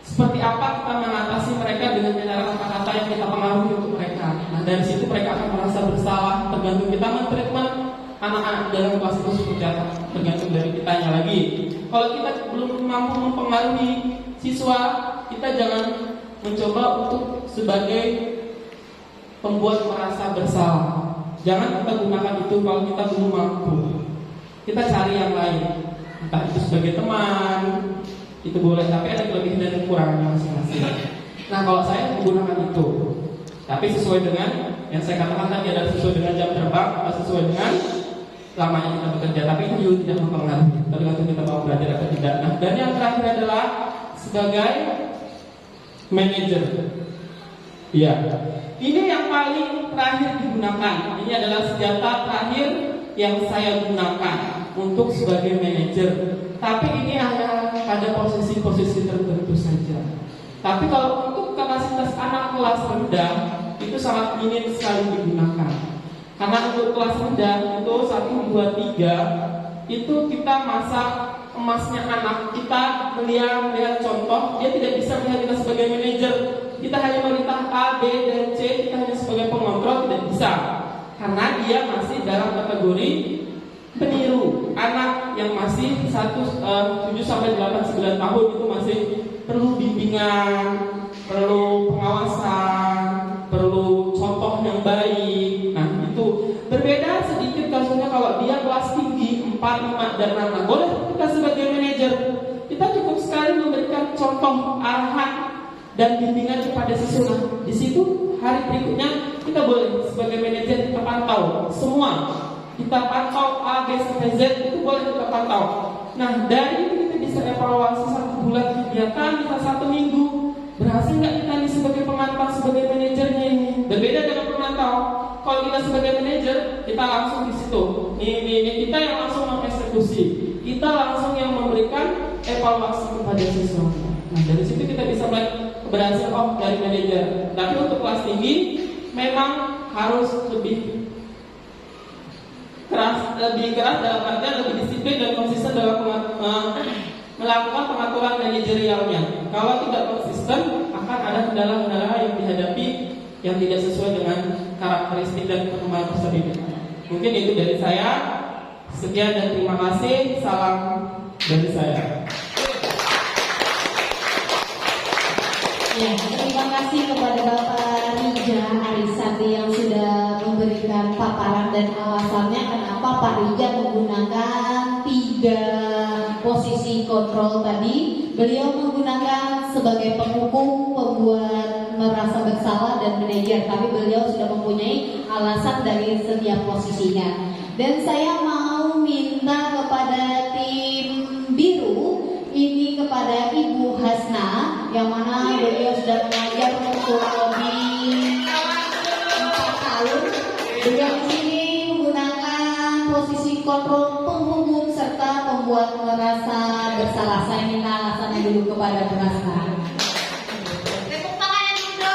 seperti apa kita mengatasi mereka dengan cara kata-kata yang kita pengaruhi untuk mereka. Nah dari situ mereka akan merasa bersalah. Tergantung kita mentreatment anak-anak dalam kelas itu seperti apa, tergantung dari kitanya lagi. Kalau kita belum mampu mempengaruhi siswa, kita jangan mencoba untuk sebagai pembuat merasa bersalah. Jangan kita gunakan itu kalau kita belum mampu. Kita cari yang lain, entah itu sebagai teman, itu boleh, tapi ada kelebihan dan kekurangannya masing-masing. Nah kalau saya menggunakan itu, tapi sesuai dengan yang saya katakan tadi, adalah sesuai dengan jam terbang, sesuai dengan lamanya kita bekerja. Tapi itu juga tidak mempengaruhi, tergantung kita mau belajar atau tidak. Nah dan yang terakhir adalah sebagai manajer. Ya, ini yang paling terakhir digunakan. Ini adalah senjata terakhir yang saya gunakan untuk sebagai manajer. Tapi ini hanya pada posisi-posisi tertentu saja. Tapi kalau untuk kapasitas anak kelas rendah itu sangat minim sekali digunakan. Karena untuk kelas rendah itu 1, 2, 3 itu kita masak emasnya anak. Kita melihat contoh, dia tidak bisa melihat kita sebagai manajer. Kita hanya merintah A, B, dan C. Kita hanya sebagai pengontrol, tidak bisa. Karena dia masih dalam kategori peniru. Anak yang masih 7 sampai 8, 9 tahun itu masih perlu bimbingan, perlu pengawasan, perlu contoh yang baik. Nah, itu berbeda sedikit kasusnya kalau dia kelas tinggi 4, 5, dan 6. Boleh kita sebagai manajer, kita cukup sekali memberikan contoh, arahan, dan bimbingan kepada siswa. Di situ hari berikutnya kita boleh sebagai manajer kita pantau semua. Kita pantau A, B, sampai Z, itu boleh kita pantau. Nah, dari itu kita bisa evaluasi 1 bulan kegiatan, kita 1 minggu. Berhasil nggak kita nih sebagai pemantau, sebagai manajernya ini? Berbeda dengan pemantau. Kalau kita sebagai manajer, kita langsung di situ. Ini kita yang langsung mengeksekusi. Kita langsung yang memberikan evaluasi kepada siswa. Nah, dari situ kita bisa melihat keberhasilan dari manajer. Tapi untuk kelas tinggi memang harus lebih keras dalam artian lebih disiplin dan konsisten dalam melakukan pengaturan manajerialnya. Kalau tidak konsisten, akan ada kendala-kendala yang dihadapi yang tidak sesuai dengan karakteristik dan perkembangan tersebut. Mungkin itu dari saya. Sekian dan terima kasih. Salam dari saya. Ya, terima kasih kepada Bapak Rija Arisati yang sudah memberikan paparan dan alasannya kenapa Pak Rija menggunakan 3 posisi kontrol tadi. Beliau menggunakan sebagai penghukum, pembuat merasa bersalah, dan manajer. Tapi beliau sudah mempunyai alasan dari setiap posisinya. Dan saya mau minta kepada tim biru, ini kepada Ibu Hasna, yang mana beliau sudah mengajar untuk lebih 4 tahun. Beliau di sini menggunakan posisi kontrol, penghukum, serta pembuat merasa bersalah. Saya minta alasannya dulu kepada Bu Hasna. Tepuk tangan yang dulu.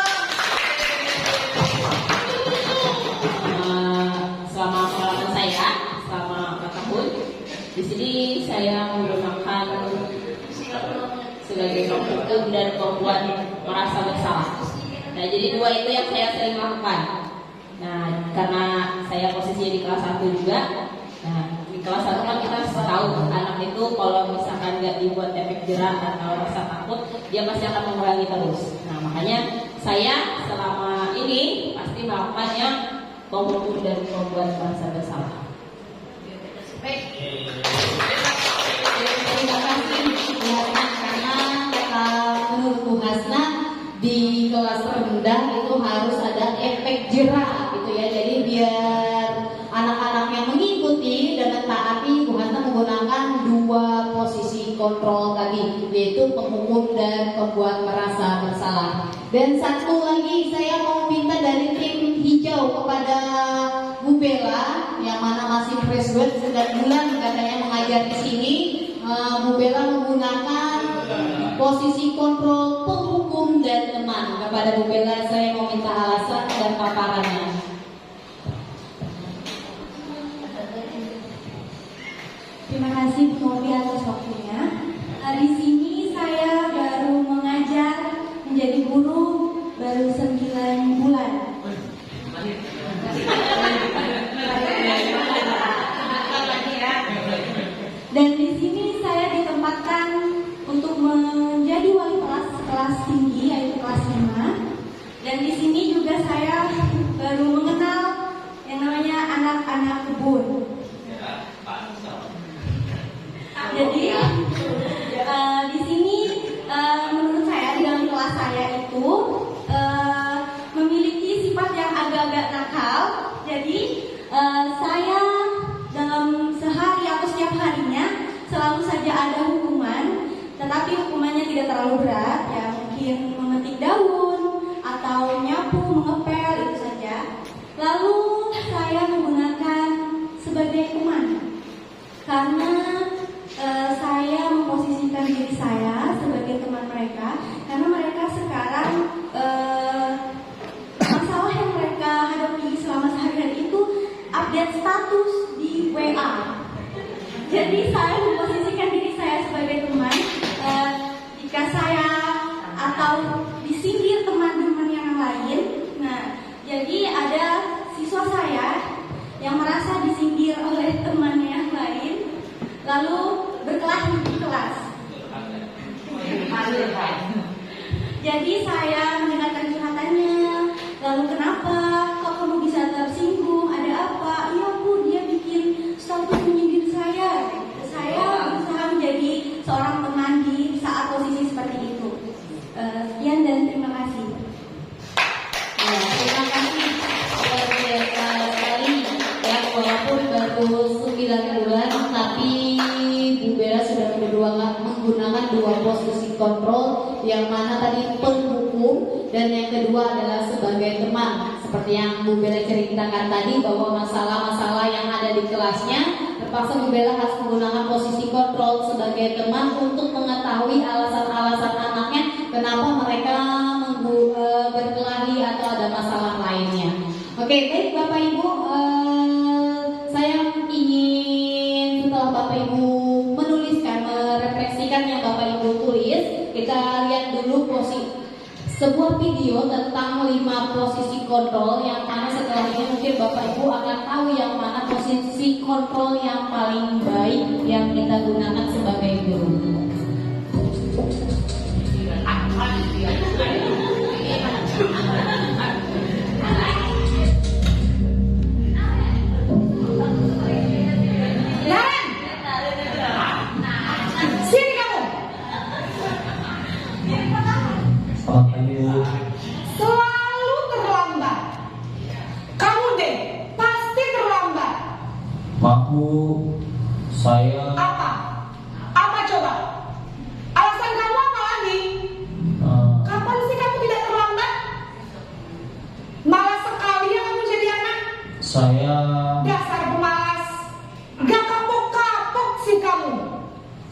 Selama pengalaman saya selama 4 tahun di sini, saya menggunakan sebagai penghukum dan pembuat merasa bersalah. Nah, jadi 2 itu yang saya sering lakukan. Nah, karena saya posisinya di kelas 1 juga. Nah, di kelas 1 kan kita tahu anak itu kalau misalkan nggak dibuat efek jerak atau rasa takut, dia pasti akan mengulangi terus. Nah, makanya saya selama ini pasti melakukan yang penghukum dan pembuat merasa bersalah. Baik. Terima kasih ya, karena menurut Bu Hasna di kelas rendah itu harus ada efek jerak gitu ya. Jadi biar anak-anaknya mengikuti dan mentaati, Bu Hasna menggunakan 2 posisi kontrol tadi, yaitu penghukum dan pembuat merasa bersalah. Dan satu lagi saya mau minta dari tim hijau kepada Bu Bella, yang mana masih graduate 9 bulan katanya mengajar di sini. Bu Bella menggunakan posisi kontrol penghukum dan teman. Kepada Bu Bella saya mau minta alasan dan paparannya. Terima kasih Bu Novi atas waktunya. Di sini saya baru mengajar menjadi guru baru 9 bulan. Dan di sini saya ditempatkan untuk menjadi wali kelas tinggi, yaitu kelas 5. Dan di sini juga saya baru mengenal yang namanya anak-anak kebun. Jadi di sini menurut saya di dalam kelas saya itu memiliki sifat yang agak-agak nakal. Jadi saya dalam sehari atau setiap harinya selalu saja ada hukuman, tetapi hukumannya tidak terlalu berat, ya mungkin memetik atau disindir teman-teman yang lain. Nah, jadi ada siswa saya yang merasa disindir oleh temannya yang lain, lalu berkelahi di kelas. Jadi saya mendengarkan curhatannya, lalu kenapa kok kamu bisa tersinggung, ada apa? Iya Bu, dia bikin status menyindir saya. Saya berusaha menjadi seorang teman di saat posisi seperti itu. Sekian dan terima kasih. Ya, terima kasih luar biasa sekali ya, walaupun baru 9 bulan tapi Bu Bella sudah menggunakan 2 posisi kontrol, yang mana tadi penghukum dan yang kedua adalah sebagai teman. Seperti yang Bu Bella ceritakan tadi bahwa masalah-masalah yang ada di kelasnya terpaksa Bu Bella harus menggunakan posisi kontrol sebagai teman untuk mengetahui alasan-alasan anaknya kenapa mereka berkelahi atau ada masalah lainnya. Oke, baik Bapak Ibu, saya ingin setelah Bapak Ibu menuliskan, merefleksikan yang Bapak Ibu tulis, kita lihat dulu sebuah video tentang 5 posisi kontrol, yang mana setelah ini mungkin Bapak Ibu akan tahu yang mana posisi kontrol yang paling baik yang kita gunakan sebagai guru. Sini kamu. Selamat pagi Bu. Selalu terlambat. Kamu deh, pasti terlambat. Maaf Bu, saya Apa? Apa coba? Alasan kamu apa lagi? Kapan sih kamu tidak terlambat? Malas sekali ya kamu jadi anak. saya Dasar pemalas. Gak kapok-kapok sih kamu.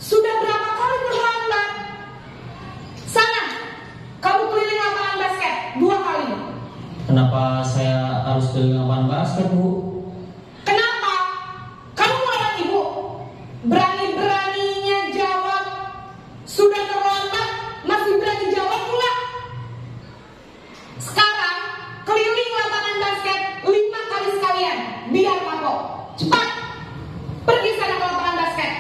Sudah berapa kali terlambat? Sana, kamu keliling lapangan basket 2 kali. kenapa saya harus keliling lapangan basket Bu? Kenapa? Kamu melawan ibu? Berani-beraninya jawab. Sudah terlambat, masih berani jawab pula. Sekarang, keliling lapangan basket 5 kali sekalian. Biar kapok. Cepat! Pergi sana ke lapangan basket.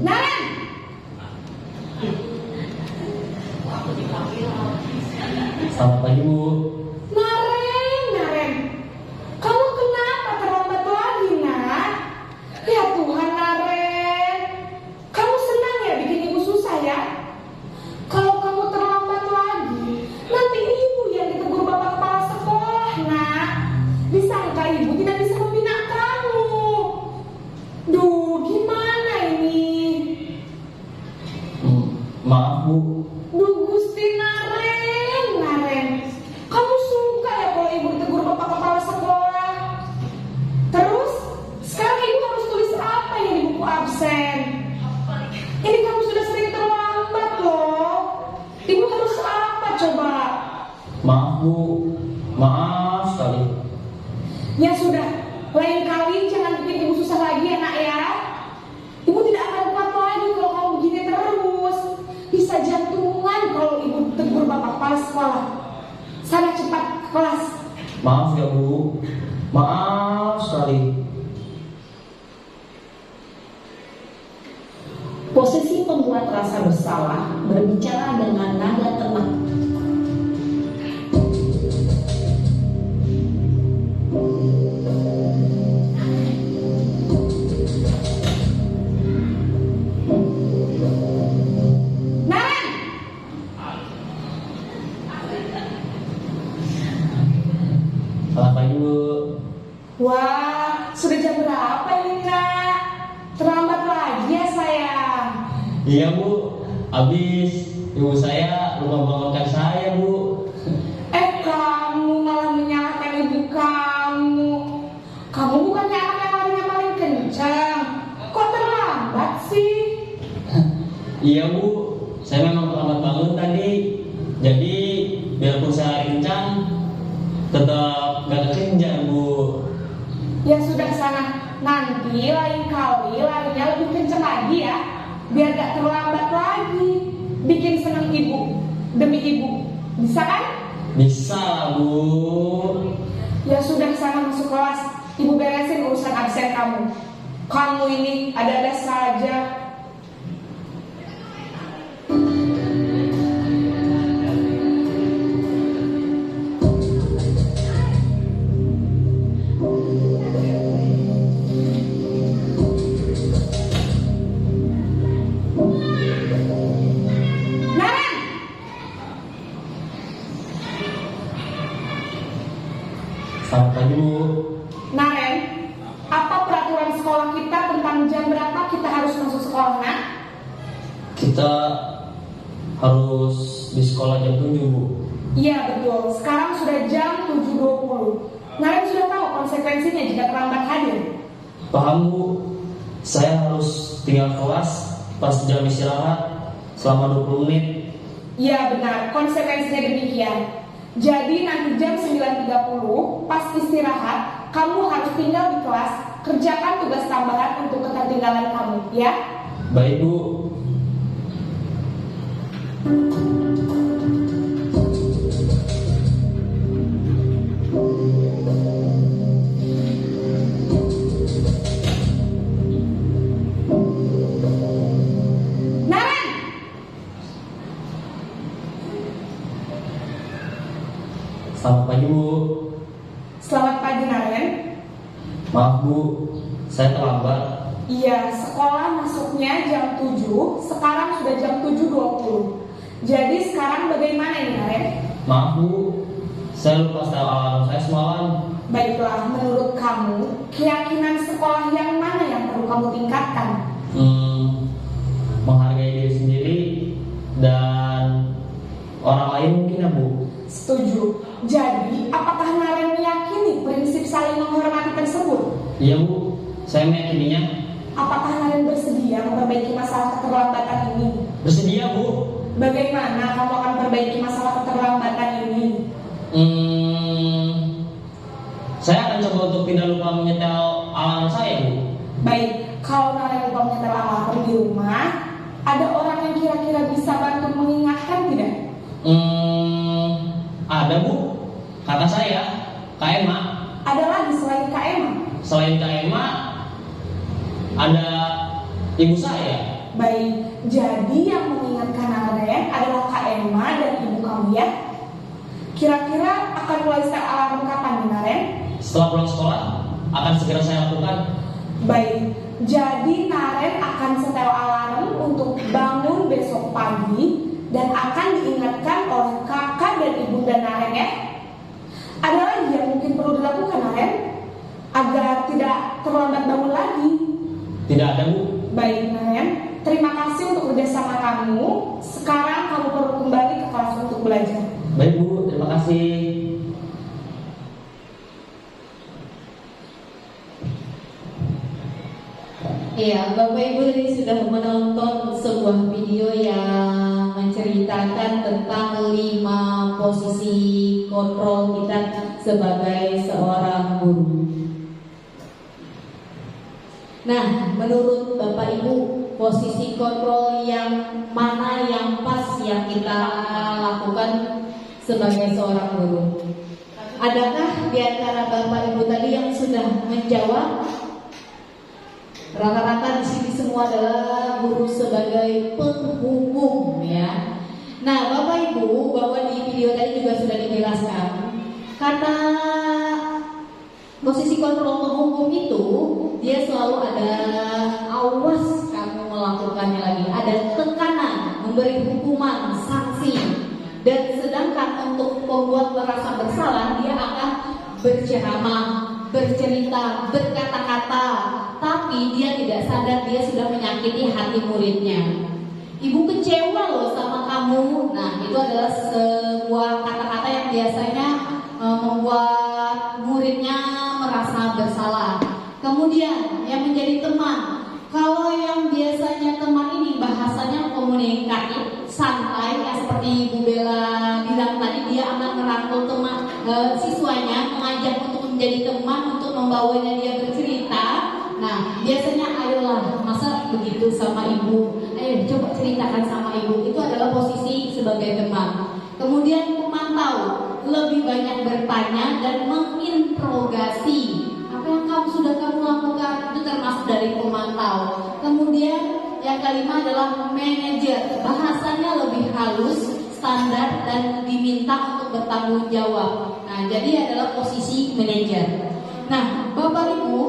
Naren! Selamat pagi Bu. Naren, kamu kenapa terlambat lagi, nak? Ya Tuhan, Naren, kamu senang ya bikin ibu susah ya? Kalau kamu terlambat lagi, nanti ibu yang ditegur bapak kepala sekolah, nak. Disangka ibu tidak bisa membina kamu. Duh, gimana ini? Maaf Bu. Duh Gusti Naren, kamu suka ya kalau ibu ditegur bapak kepala sekolah? Terus, sekarang ibu harus tulis apa yang di buku absen? Ini kamu sudah sering terlambat loh. Ibu harus apa coba? Maaf Bu. Maaf sekali. Ya sudah, lain kali jangan bikin ibu susah lagi ya nak ya. Ibu tidak akan kuat lagi kalau kamu begini terus. Bisa jantungan kalau ibu tegur bapak kepala sekolah. Sana cepat ke kelas. Maaf ya Bu. Maaf sekali. Posisi pembuat rasa bersalah berbicara dengan nada tenang. Naren! Selamat pagi Bu. Wah, sudah jam berapa ini nak? Terlambat lagi ya sayang. Iya Bu. Habis ibu saya lupa bangunkan saya Bu. Kamu malah menyalahkan ibu kamu. Kamu bukannya anak yang larinya paling kencang. Kok terlambat sih? Iya Bu. Saya memang terlambat banget Nanti lain kali larinya lebih kenceng lagi ya, biar gak terlambat lagi. Bikin senang ibu demi ibu, bisa kan? Bisa lah, Bu. Ya sudah, sana masuk kelas. Ibu beresin urusan absen kamu. Kamu ini ada-ada saja. Naren! Selamat pagi, Bu. Naren, apa peraturan sekolah kita tentang jam berapa kita harus masuk sekolah, nak? Kita harus di sekolah jam 7, Bu. Iya betul, sekarang sudah jam 7.20. Naren sudah tahu konsekuensinya jika terlambat hadir. Paham, Bu. Saya harus tinggal kelas pas jam istirahat selama 20 menit. Iya benar, konsekuensinya demikian. Jadi nanti jam 9.30 pas istirahat, kamu harus tinggal di kelas, kerjakan tugas tambahan untuk ketertinggalan kamu, ya? Baik, Bu. Naren! Selamat pagi, Bu. Selamat pagi, Naren. Maaf, Bu. Saya terlambat. Iya, sekolah masuknya jam 7, sekarang sudah jam 7.20. Jadi sekarang bagaimana ini, Naren? Maaf, Bu. Saya lupa setel alarm saya semalam. Baiklah, menurut kamu, keyakinan sekolah yang mana yang perlu kamu tingkatkan? Menghargai diri sendiri dan orang lain mungkin ya, Bu. Setuju. Jadi, apakah Naren meyakini prinsip saling menghormati tersebut? Iya, Bu. Saya meyakininya. Apakah Naren bersedia memperbaiki masalah keterlambatan ini? Bersedia, Bu. Bagaimana kamu akan perbaiki masalah keterlambatan ini? Saya akan coba untuk tidak lupa menyetel alarm saya, Bu. Baik, kalau Naren lupa menyetel alarm di rumah, ada orang yang kira-kira bisa bantu mengingatkan tidak? Ada, Bu. Kata saya, Kak Emma. Ada lagi selain Kak Emma? Selain Kak Emma, ada ibu saya. Baik, jadi yang mengingatkan Naren adalah Kak Emma dan ibu kamu, ya? Kira-kira akan mulai setel alarm kapan nih, Naren? Setelah pulang sekolah, akan segera saya lakukan. Baik, jadi Naren akan setel alarm untuk bangun besok pagi dan akan diingatkan oleh kakak dan ibunda Naren, ya? Ada lagi yang mungkin perlu dilakukan, Naren, agar tidak terlambat bangun lagi? Tidak ada, Bu. Baik, Naren, terima kasih untuk kerjasama kamu. Sekarang kamu perlu kembali ke kelas untuk belajar. Baik, Bu. Terima kasih. Iya, Bapak Ibu tadi sudah menonton sebuah video yang menceritakan tentang 5 posisi kontrol kita sebagai seorang guru. Nah, menurut Bapak Ibu, posisi kontrol yang mana yang pas yang kita lakukan sebagai seorang guru? Adakah di antara Bapak Ibu tadi yang sudah menjawab? Rata-rata di sini semua adalah guru sebagai penghubung, ya. Nah, Bapak Ibu, bahwa di video tadi juga sudah dijelaskan, karena posisi kontrol penghubung itu dia selalu ada awas kamu melakukannya lagi, ada tekanan, memberi hukuman, sanksi. Dan sedangkan untuk membuat merasa bersalah, dia akan berceramah, bercerita, berkata-kata, tapi dia tidak sadar dia sudah menyakiti hati muridnya. Ibu kecewa loh sama kamu. Nah, itu adalah sebuah kata-kata yang biasanya membuat muridnya merasa bersalah. Kemudian yang menjadi teman, kalau yang biasanya teman ini bahasanya komunikatif, santai, ya seperti Ibu Bella bilang tadi, dia akan merangkul teman siswanya, mengajak untuk menjadi teman, untuk membawanya dia bercerita. Nah, dia sama ibu, ayo coba ceritakan sama ibu. Itu adalah posisi sebagai teman. Kemudian pemantau, lebih banyak bertanya dan menginterogasi. Apa yang sudah kamu lakukan, itu termasuk dari pemantau. Kemudian yang kelima adalah manajer, bahasanya lebih halus, standar, dan diminta untuk bertanggung jawab. Nah, jadi adalah posisi manajer. Nah, Bapak Ibu,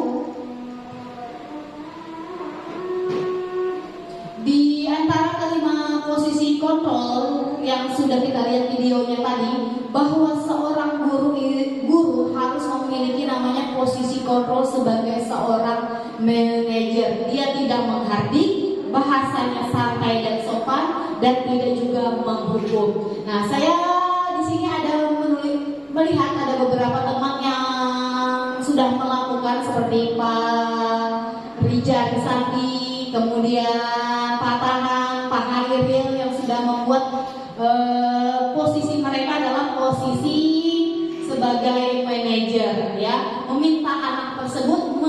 di antara kelima posisi kontrol yang sudah kita lihat videonya tadi, bahwa seorang guru harus memiliki namanya posisi kontrol sebagai seorang manajer. Dia tidak menghardik, bahasanya santai dan sopan, dan tidak juga menghukum. Nah, saya di sini ada melihat ada beberapa teman yang sudah melakukan seperti Pak Rijal Sandi, kemudian Pak Tahan, Pak Hairil yang sudah membuat posisi mereka adalah posisi sebagai manajer, ya, meminta anak tersebut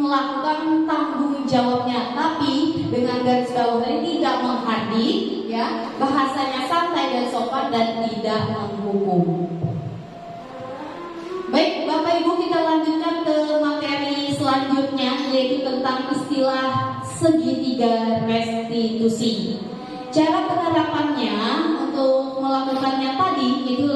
melakukan tanggung jawabnya, tapi dengan garis bawah ini tidak menghardik, ya, bahasanya santai dan sopan dan tidak menghukum. Baik, Bapak Ibu, kita lanjutkan ke materi selanjutnya, yaitu tentang istilah segitiga restitusi. Cara penerapannya untuk melakukannya tadi itu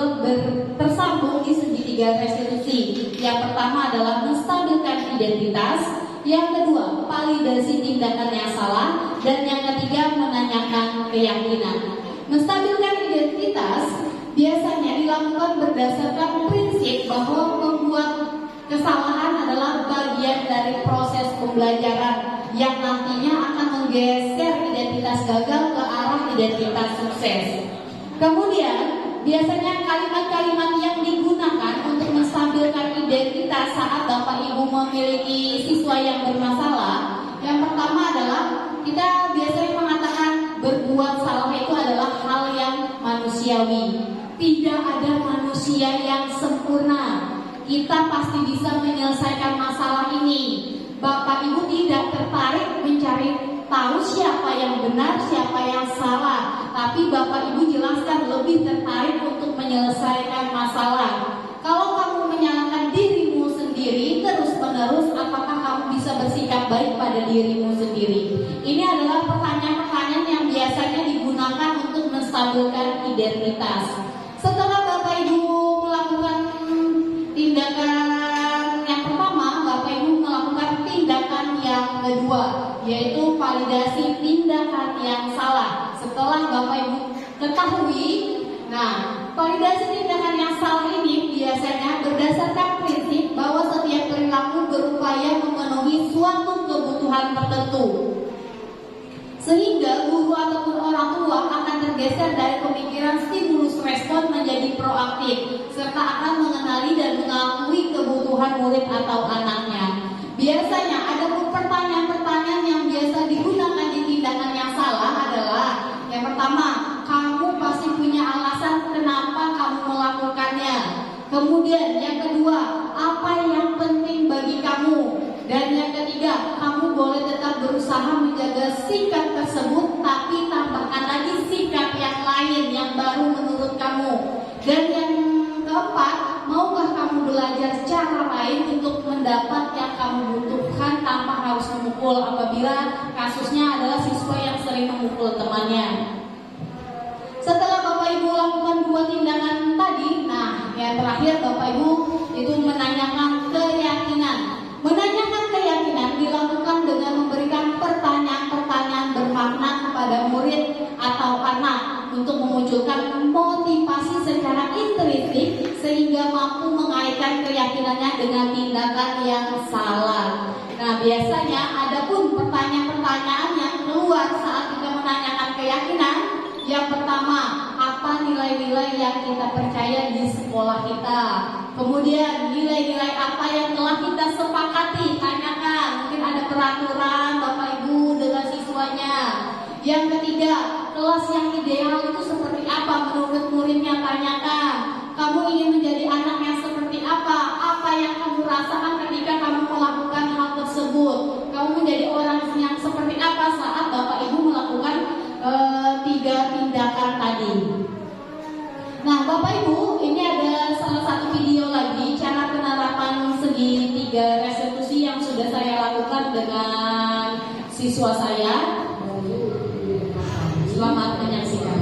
tersambung di segitiga restitusi. Yang pertama adalah menstabilkan identitas, yang kedua validasi tindakan yang salah, dan yang ketiga menanyakan keyakinan. Menstabilkan identitas biasanya dilakukan berdasarkan prinsip bahwa membuat kesalahan adalah bagian dari proses pembelajaran yang nantinya akan menggeser identitas gagal ke arah identitas sukses. Kemudian biasanya kalimat-kalimat yang digunakan untuk menstabilkan identitas saat Bapak Ibu memiliki siswa yang bermasalah, yang pertama adalah kita biasanya mengatakan berbuat salah itu adalah hal yang manusiawi. Tidak ada manusia yang sempurna. Kita pasti bisa menyelesaikan masalah ini. Bapak Ibu tidak tertarik mencari tahu siapa yang benar, siapa yang salah, tapi Bapak Ibu jelaskan lebih tertarik untuk menyelesaikan masalah. Kalau kamu menyalahkan dirimu sendiri terus-menerus, apakah kamu bisa bersikap baik pada dirimu sendiri? Ini adalah pertanyaan-pertanyaan yang biasanya digunakan untuk menstabilkan identitas. Setelah Bapak Ibu melakukan tindakan yang pertama, Bapak Ibu melakukan tindakan yang kedua, yaitu validasi tindakan yang salah. Setelah Bapak Ibu ketahui, nah, validasi tindakan yang salah ini biasanya berdasarkan prinsip bahwa setiap perilaku berupaya memenuhi suatu kebutuhan tertentu, sehingga guru ataupun orang tua akan tergeser dari pemikiran stimulus respon menjadi proaktif, serta akan mengenali dan mengakui kebutuhan murid atau anaknya. Biasanya ada pertanyaan-pertanyaan yang biasa digunakan di tindakan yang salah adalah yang pertama, kamu pasti punya alasan kenapa kamu melakukannya. Kemudian yang kedua, apa yang penting bagi kamu? Dan yang ketiga, kamu boleh tetap berusaha menjaga sikap tersebut, tapi tambahkan lagi sikap yang lain yang baru menurut kamu. Dan yang keempat, maukah kamu belajar cara lain untuk mendapat yang kamu butuhkan tanpa harus memukul apabila kasusnya adalah siswa yang sering memukul temannya. Setelah Bapak Ibu lakukan dua tindakan tadi, nah yang terakhir Bapak Ibu itu menanyakan keyakinan. Menanyakan keyakinan dilakukan dengan memberikan pertanyaan-pertanyaan bermakna kepada murid atau anak untuk memunculkan motivasi secara intrinsik sehingga mampu mengaitkan keyakinannya dengan tindakan yang salah. Nah, biasanya ada pun pertanyaan-pertanyaan yang keluar saat kita menanyakan keyakinan. Yang pertama, apa nilai-nilai yang kita percaya di sekolah kita? Kemudian nilai-nilai apa yang telah kita sepakati? Tanyakan, mungkin ada peraturan Bapak Ibu dengan siswanya. Yang ketiga, kelas yang ideal itu seperti apa menurut muridnya? Tanyakan, kamu ingin menjadi anak yang seperti apa? Apa yang kamu rasakan ketika kamu melakukan hal tersebut? Kamu menjadi orang yang seperti apa saat Bapak tadi. Nah, Bapak Ibu, ini ada salah satu video lagi cara penerapan segitiga restitusi yang sudah saya lakukan dengan siswa saya. Selamat menyaksikan.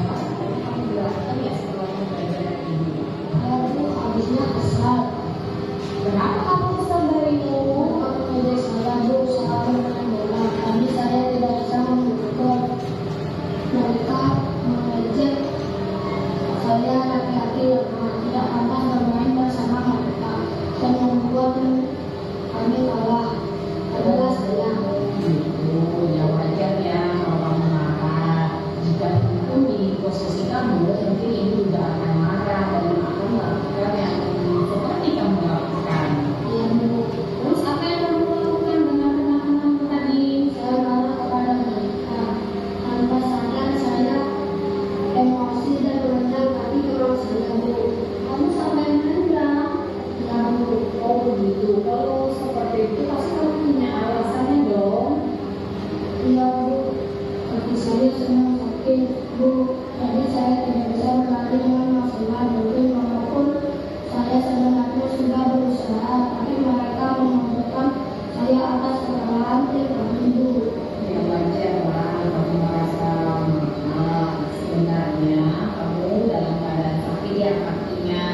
Habisnya kesal. Kenapa kamu kesal darimu? Kamu tidak salah berusaha menang. Kami saya tidak bisa membuat mereka mengejek saya laki-laki yang tidak pantas bermain bersama mereka dan membuat kami kalah. Adalah saya. Itu ya wajar ya kalau kamu marah. Jika itu di posisi kamu, mungkin itu juga akan marah dan akan melakukan yang seperti kamu lakukan. Ya, Bu. Terus apa yang kamu lakukan dengan teman-teman tadi? Saya marah kepada mereka. Tanpa sadar saya emosi dan merendam hati orang saya, Bu. Kamu sampai merendam? Ya, Bu. Oh begitu, kalau seperti itu pasti kamu punya alasannya dong. Iya, Bu. Tapi saya sedang sakit, Bu. Jadi saya tidak bisa berlari dengan maksimal mungkin walaupun saya sebenarnya sudah berusaha, tapi mereka menunjukkan saya atas kesalahan yang kami, Bu. Ya wajar lah kamu merasa marah. Sebenarnya kamu dalam keadaan sakit ya kakinya.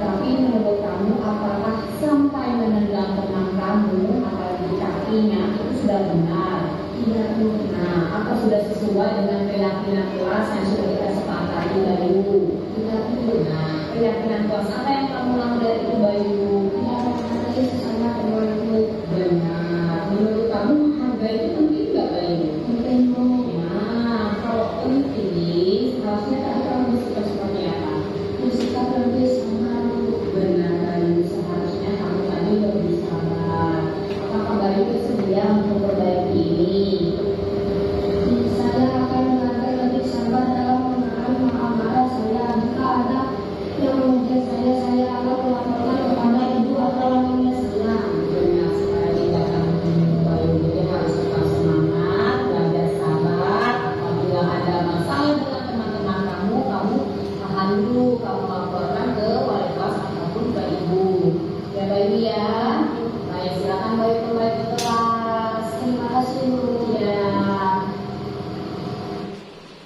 Tapi menurut kamu apakah sampai menendang teman kamu apalagi kakinya itu sudah benar? Tidak, Bu. Nah, apa sudah sesuai dengan keyakinan kelas yang sudah kita sepakati Bayu? Tidak, Bu. Nah, keyakinan kelas apa yang kamu langgar itu Bayu? Tidak menghargai sesama temanku. Benar. Menurut kamu harga itu penting nggak Bayu? Mungkin, Bu. Nah, kalau penting, harusnya tadi kamu bersikap seperti apa? Bersikap lebih sama, Bu. Benar Bayu, seharusnya kamu tadi lebih sabar. Apakah Bayu bersedia untuk memperbaiki ini? Saya akan belajar lebih sabar dalam menahan marah-marah saya. Jika ada yang mengejek saya akan melaporkan kepada ibu atau lainnya saya. Benar sekali bahkan Bayu, jadi harus tetap semangat, belajar sabar. Apabila ada masalah dengan teman-teman kamu, kamu tahan dulu, kamu laporkan ke wali kelas ataupun ke ibu. Ya Bayu ya. Baik, silakan Bayu kembali ke kelas. Terima kasih, Bu. Ya.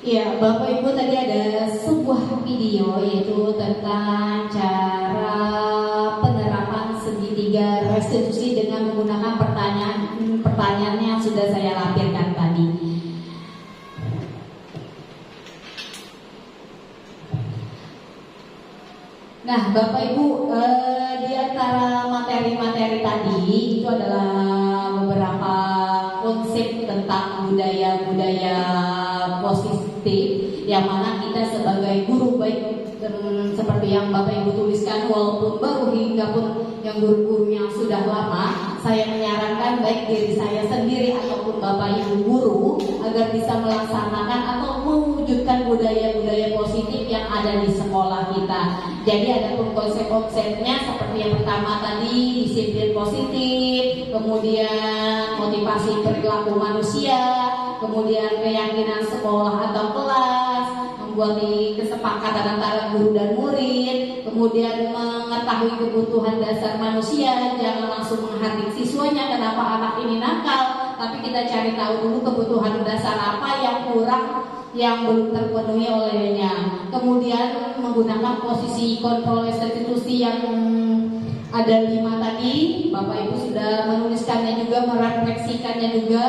Ya, Bapak Ibu, tadi ada sebuah video yaitu tentang cara penerapan segitiga restitusi dengan menggunakan pertanyaan yang sudah saya lampirkan tadi. Nah, Bapak Ibu, di antara materi-materi tadi itu adalah beberapa konsep tentang budaya-budaya positif yang mana kita sebagai guru baik seperti yang Bapak Ibu tuliskan walaupun baru hingga pun yang guru-guru yang sudah lama, saya menyarankan baik diri saya sendiri ataupun Bapak Ibu guru agar bisa melaksanakan atau mewujudkan budaya-budaya positif yang ada di sekolah kita. Jadi ada pun konsep-konsepnya seperti yang pertama tadi disiplin positif, kemudian motivasi perilaku manusia, kemudian keyakinan sekolah atau kelas, membuat kesepakatan antara guru dan murid, kemudian mengetahui kebutuhan dasar manusia, jangan langsung menghardik siswanya kenapa anak ini nakal, tapi kita cari tahu dulu kebutuhan dasar apa yang kurang, yang belum terpenuhi olehnya. Kemudian menggunakan posisi kontrol restitusi yang ada 5 tadi, Bapak Ibu sudah menuliskannya juga, merefleksikannya juga,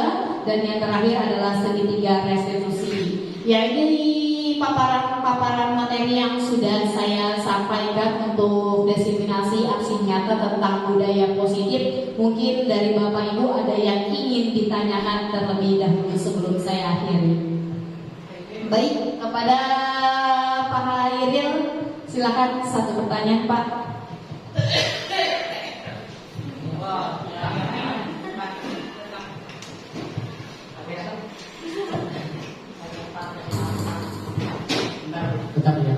dan yang terakhir adalah segitiga restitusi. Ya, ini paparan materi yang sudah saya sampaikan untuk diseminasi aksi nyata tentang budaya positif. Mungkin dari Bapak Ibu ada yang ingin ditanyakan terlebih dahulu sebelum saya akhiri. Baik, kepada Pak Hairil, silakan satu pertanyaan Pak. Tetap ya.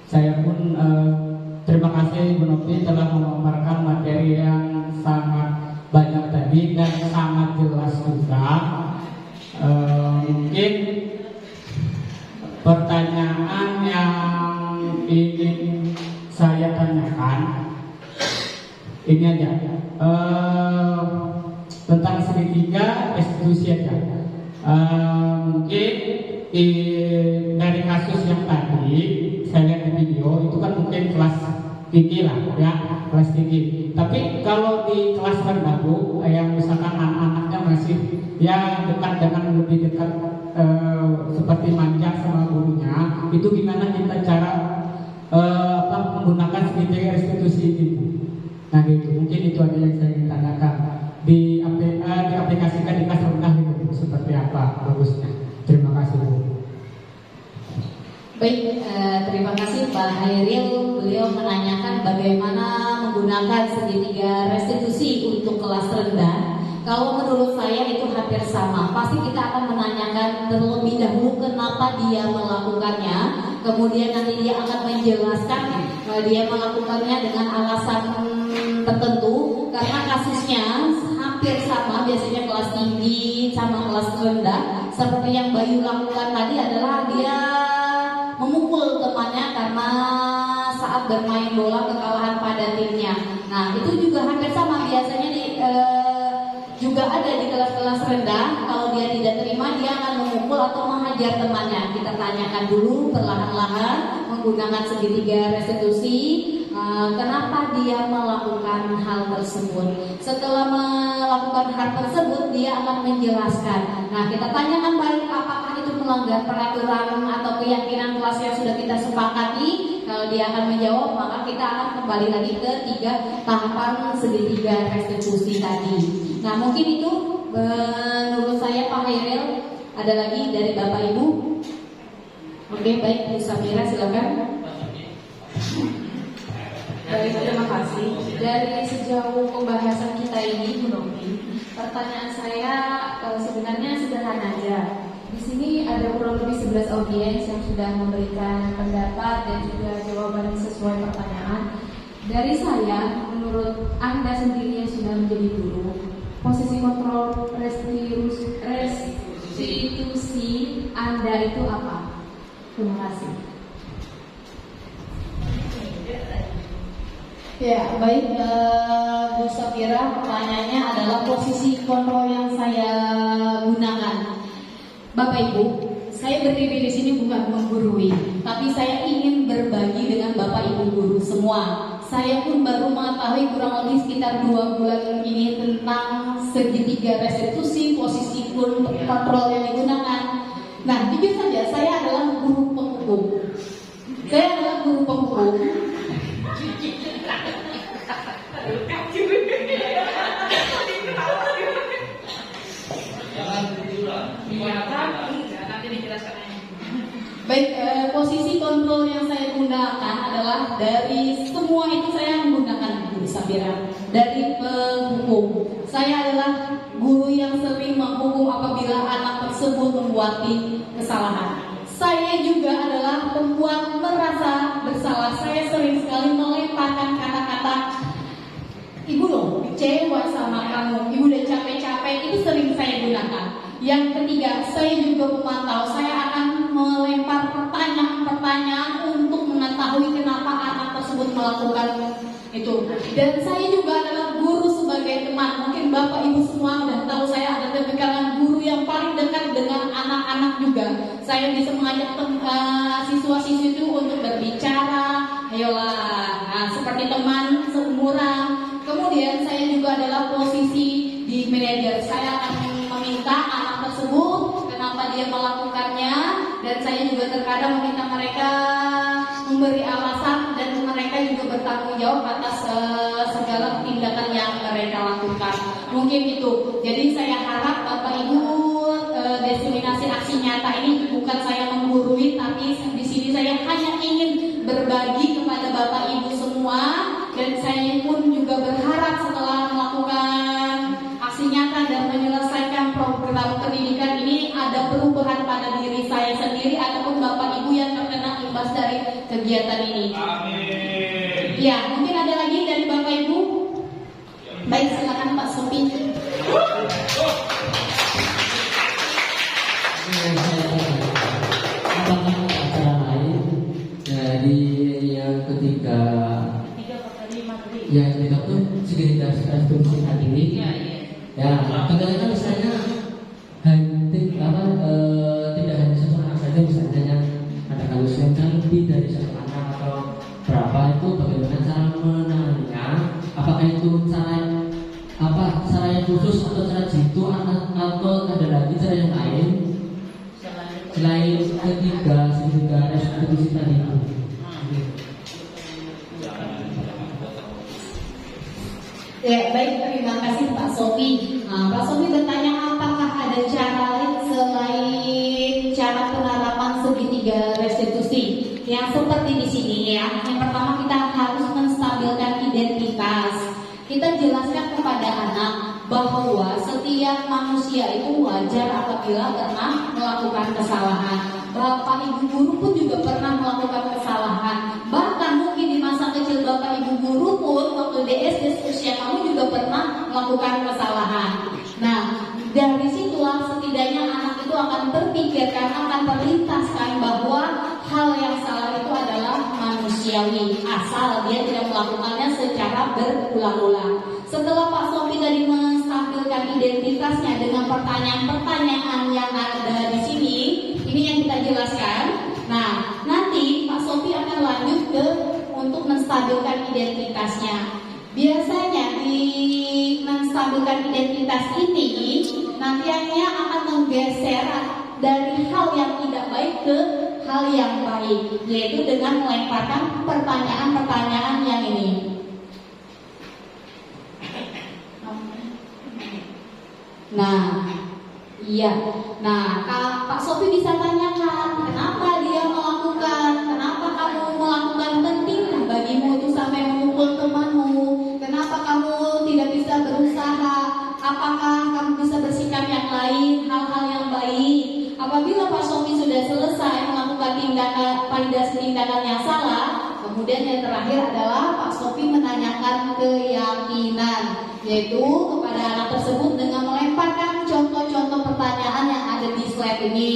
Saya pun terima kasih Bu Novi telah memaparkan materi yang sangat banyak tadi dan sangat jelas juga. Mungkin pertanyaan yang ingin saya tanyakan ini aja, tentang segitiga restitusi aja. Mungkin dari kasus yang tadi saya lihat di video itu kan mungkin kelas tinggi lah ya, kelas tinggi. Tapi kalau di kelas rendah Bu, yang misalkan anak-anaknya masih ya dekat dengan lebih dekat seperti manja sama gurunya, itu gimana kita cara menggunakan segitiga restitusi itu? Nah gitu, mungkin itu aja yang saya ingin tanyakan. Diaplikasikan di kelas rendah itu seperti apa bagusnya? Terima kasih Bu. Baik, terima kasih Pak Hairil. Beliau menanyakan bagaimana menggunakan segitiga restitusi untuk kelas rendah. Kalau menurut saya itu hampir sama. Pasti kita akan menanyakan terlebih dahulu kenapa dia melakukannya. Kemudian nanti dia akan menjelaskan dia melakukannya dengan alasan tertentu. Karena kasusnya hampir sama, biasanya kelas tinggi sama kelas rendah. Seperti yang Bayu lakukan tadi adalah dia memukul temannya karena saat bermain bola kekalahan pada timnya. Nah itu juga hampir sama, biasanya juga ada di kelas-kelas rendah. Kalau dia tidak terima, dia akan memukul atau menghajar temannya. Kita tanyakan dulu perlahan-lahan menggunakan segitiga restitusi, kenapa dia melakukan hal tersebut. Setelah melakukan hal tersebut, dia akan menjelaskan. Nah, kita tanyakan balik apakah itu melanggar peraturan atau keyakinan kelas yang sudah kita sepakati. Kalau dia akan menjawab, maka kita akan kembali lagi ke 3 tahapan segitiga restitusi tadi. Nah, mungkin itu menurut saya Pak Hairil. Ada lagi dari Bapak Ibu? Oke, baik, Bu Samira silakan. Baik, terima kasih. Dari sejauh pembahasan kita ini, Bu Novi, pertanyaan saya sebenarnya sederhana aja. Di sini ada kurang lebih 11 audiens yang sudah memberikan pendapat dan juga jawaban sesuai pertanyaan. Dari saya, menurut Anda sendiri yang sudah menjadi guru, posisi kontrol restitusi Anda itu apa? Terima kasih. Ya, baik Bu Safira, pertanyaannya adalah posisi kontrol yang saya gunakan. Bapak Ibu, saya berdiri di sini bukan menggurui, tapi saya ingin berbagi dengan Bapak Ibu guru semua. Saya pun baru mengetahui kurang lebih sekitar 2 bulan ini tentang segitiga restitusi, posisi kontrol yang digunakan. Nah, jujur saja, saya adalah guru penghukum. Baik, posisi kontrol yang saya gunakan adalah dari semua itu saya menggunakan Bu Sabira. Dari penghukum, saya adalah guru yang sering menghukum apabila anak tersebut membuat kesalahan. Saya juga adalah pembuat merasa bersalah. Saya sering sekali melemparkan kata-kata, "Ibu loh kecewa sama kamu, ibu udah capek-capek," itu sering saya gunakan. Yang ketiga, saya juga memantau. Saya akan melempar pertanyaan-pertanyaan untuk mengetahui kenapa anak tersebut melakukan itu. Dan saya juga adalah guru sebagai teman. Mungkin Bapak Ibu semua sudah tahu saya ada tipikal guru yang paling dekat dengan anak-anak juga. Saya bisa mengajak siswa-siswi itu untuk berbicara, ayolah, seperti teman seumuran. Kemudian saya juga adalah posisi di manajer. Saya akan meminta anak tersebut kenapa dia melakukannya, dan saya juga terkadang meminta mereka memberi alasan dan mereka juga bertanggung jawab atas segala tindakan yang mereka lakukan. Mungkin itu. Jadi saya harap Bapak Ibu diseminasi aksi nyata ini bukan saya menggurui, tapi di sini saya hanya ingin berbagi kepada Bapak Ibu semua, dan saya pun juga berharap setelah melakukan aksi nyata dan menyelesaikan program pendidikan ini ada perubahan pada diri saya sendiri. kegiatan ini. Amin. Ya, mungkin ada lagi dari Bapak Ibu. Baik, silakan Pak Sopi. Apakah acara lain dari yang ketiga yang kita pun sekitar instruksi tadi ya kadang-kadang misalnya tidak hanya satu anak saja, misalnya ada kasus yang lebih dari satu anak atau berapa, itu bagaimana cara menangannya, apakah itu cara yang khusus atau cara jitu atau ada lagi cara yang lain selain ketiga restitusi tadi itu. Ya, baik, terima kasih Pak Sofi. Pak Sofi bertanya apakah ada cara lain selain cara penerapan segitiga restitusi. Yang seperti di sini ya. Yang pertama kita harus menstabilkan identitas. Kita jelaskan kepada anak bahwa setiap manusia itu wajar apabila pernah melakukan kesalahan. Bapak Ibu guru pun juga pernah melakukan kesalahan. Bahkan mungkin di masa kecil Bapak Ibu guru pun waktu di SD usia kamu juga pernah melakukan kesalahan. Nah, dari situlah setidaknya anak itu akan terpikirkan, akan terlintaskan bahwa hal yang salah itu adalah manusiawi, asal dia tidak melakukannya secara berulang-ulang. Setelah Pak Sofi tadi menstabilkan identitasnya dengan pertanyaan-pertanyaan yang ada di sini, ini yang kita jelaskan. Nah, nanti Pak Sofi akan lanjut ke untuk menstabilkan identitasnya. Biasanya di menstabilkan identitas ini nantinya akan menggeser dari hal yang tidak baik ke hal yang baik, yaitu dengan melemparkan pertanyaan-pertanyaan yang ini. Nah, iya. Nah, Pak Sofi bisa tanyakan, kenapa dia melakukan? Kenapa kamu melakukan? Pentingkah bagimu itu sampai memukul temanmu? Kenapa kamu tidak bisa berusaha? Apakah kamu bisa bersikap yang lain, hal-hal yang baik? Apabila Pak Sofi sudah selesai melakukan tindakan yang salah, kemudian yang terakhir adalah Pak Sofi menanyakan keyakinan, yaitu kepada anak tersebut dengan melemparkan contoh-contoh pertanyaan yang ada di slide ini.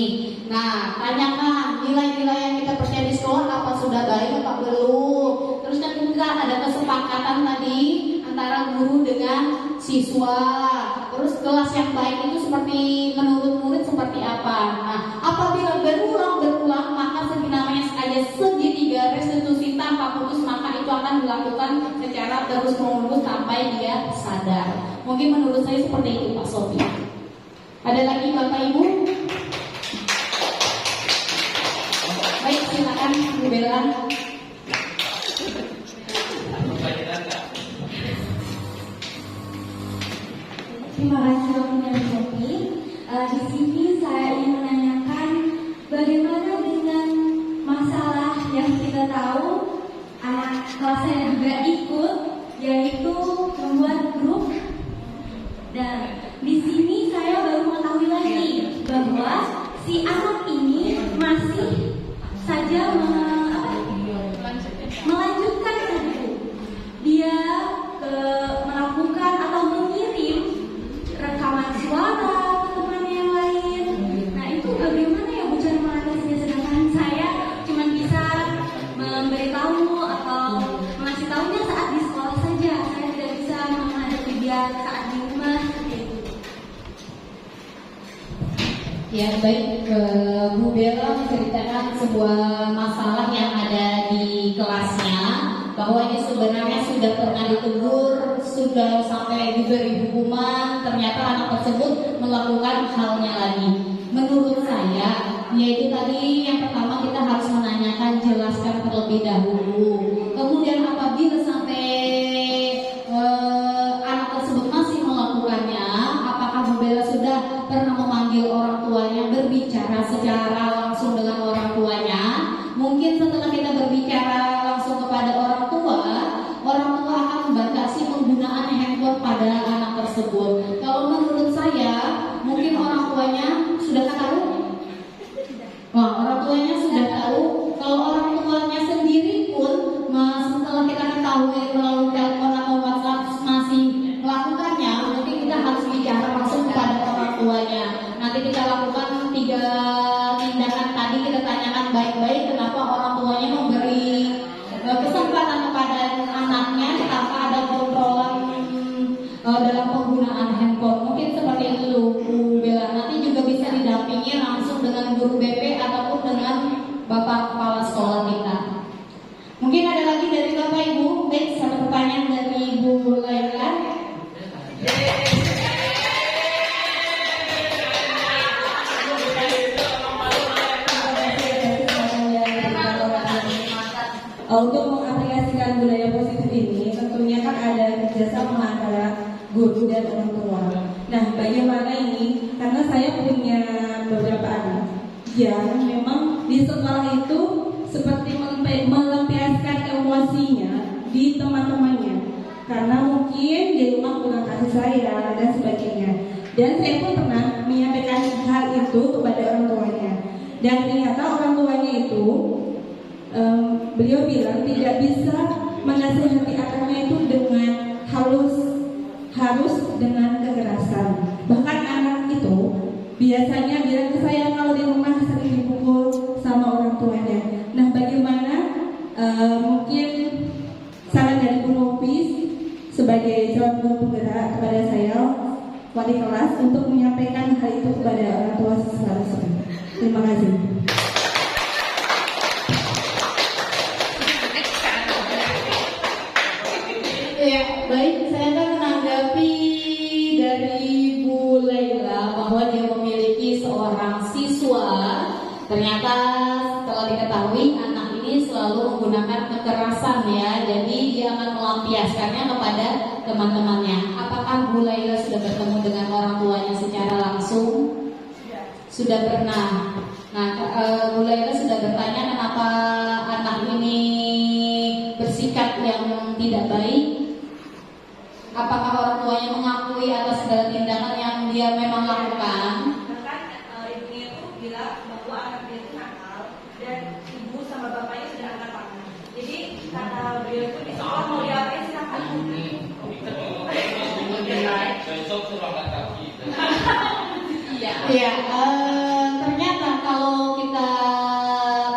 Nah, tanyakan nilai-nilai yang kita percaya di sekolah apa sudah baik apa belum. Terus kan juga ada kesepakatan tadi antara guru dengan siswa. Terus kelas yang baik itu seperti menurut murid seperti apa. Nah, apabila berulang maka namanya saja segitiga restitusi tanpa putus, maka itu akan dilakukan secara terus menerus sampai dia sadar. Mungkin menurut saya seperti itu Pak Sofi. Ada lagi Bapak Ibu? Baik, silakan Bu Bella. Terima kasih waktunya Bu Sofi. Di sini saya ingin menanyakan bagaimana dengan masalah yang kita tahu anak kelas saya juga ikut, yaitu membuat grup. Dan di sini saya baru mengetahui lagi bahwa si anak ini masih saja melanjutkan itu. Dia melakukan atau mengirim rekaman suara ke teman yang lain. Nah, itu bagaimana ya Bu cara mengatasinya, sedangkan saya cuma bisa memberitahu atau mengasih tahunya saat di sekolah saja. Saya tidak bisa menghadapi dia saat di rumah seperti itu. Ya, baik, Bu Bella menceritakan sebuah masalah yang ada di kelasnya, bahwa ini sebenarnya sudah pernah ditegur, sudah sampai diberi hukuman, ternyata anak tersebut melakukan halnya lagi. Menurut saya, yaitu tadi yang pertama kita harus menanyakan, jelaskan terlebih dahulu. Kemudian apabila sampai anak tersebut masih melakukannya, apakah Bu Bella sudah pernah memanggil orang tuanya, berbicara secara langsung dengan orang tuanya? Mungkin setelah kita berbicara langsung kepada orang tua akan membatasi penggunaan handphone pada anak tersebut. Kalau menurut saya, mungkin orang tuanya sudah tahu. Wah, orang tuanya sudah tahu. Kalau orang tuanya sendiri kita tanyakan baik-baik kenapa orang tuanya memberi kesempatan kepada anaknya tanpa ada kontrolan dalam penggunaan handphone. Mungkin seperti itu Bu Bella. Nanti juga bisa didampingi langsung dengan guru BP ataupun dengan Bapak Kepala Sekolah kita. Mungkin ada lagi dari Bapak Ibu. Baik, satu pertanyaan dari Bu Laila. Untuk mengaplikasikan budaya positif ini, tentunya kan ada kerjasama antara guru dan orang tua. Nah, bagaimana ini? Karena saya punya beberapa anak yang memang di sekolah itu seperti melampiaskan emosinya di teman-temannya, karena mungkin di rumah kurang kasih sayang dan sebagainya. Dan saya pun pernah menyampaikan hal itu kepada orang tuanya, dan ternyata orang tuanya itu beliau bilang tidak bisa menasihati anaknya itu dengan harus dengan kekerasan. Bahkan anak itu biasanya bilang ke saya kalau di rumah sering dipukul sama orang tuanya. Nah, bagaimana mungkin saran dari Bu Nopis sebagai calon guru penggerak kepada saya wali kelas untuk menyampaikan hal itu kepada orang tua seharusnya. Terima kasih. Ya, baik, saya akan menanggapi dari Bu Laila bahwa dia memiliki seorang siswa. Ternyata setelah diketahui anak ini selalu menggunakan kekerasan ya, jadi dia akan melampiaskannya kepada teman-temannya. Apakah Bu Laila sudah bertemu dengan orang tuanya secara langsung? Sudah pernah. Nah, Bu Laila sudah bertanya kenapa anak ini bersikap yang tidak baik. Apakah orang tuanya mengakui atas segala tindakan yang dia memang lakukan? Bahkan ibunya itu bilang bahwa anak dia itu nakal dan ibu sama bapaknya sudah angkat tangan. Jadi kata beliau itu di sekolah mau diapain silakan. Iya, ternyata kalau kita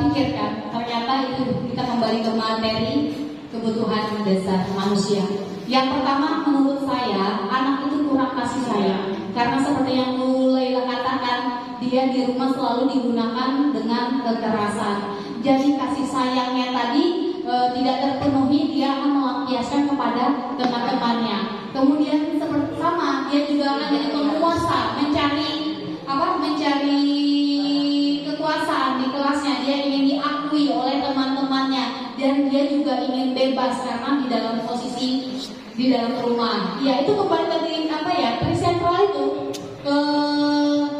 pikirkan, ternyata itu kita kembali ke materi kebutuhan dasar manusia. Yang pertama menurut saya anak itu kurang kasih sayang, karena seperti yang Bu Laila katakan, dia di rumah selalu digunakan dengan kekerasan. Jadi kasih sayangnya tadi tidak terpenuhi, dia akan melampiaskan kepada teman-temannya. Kemudian seperti sama, dia juga akan jadi penguasa, mencari kekuasaan di kelasnya. Dia ingin diakui oleh teman-temannya dan dia juga ingin bebas karena di dalam posisi di dalam rumah. Ya, itu kembali ke sentral itu ke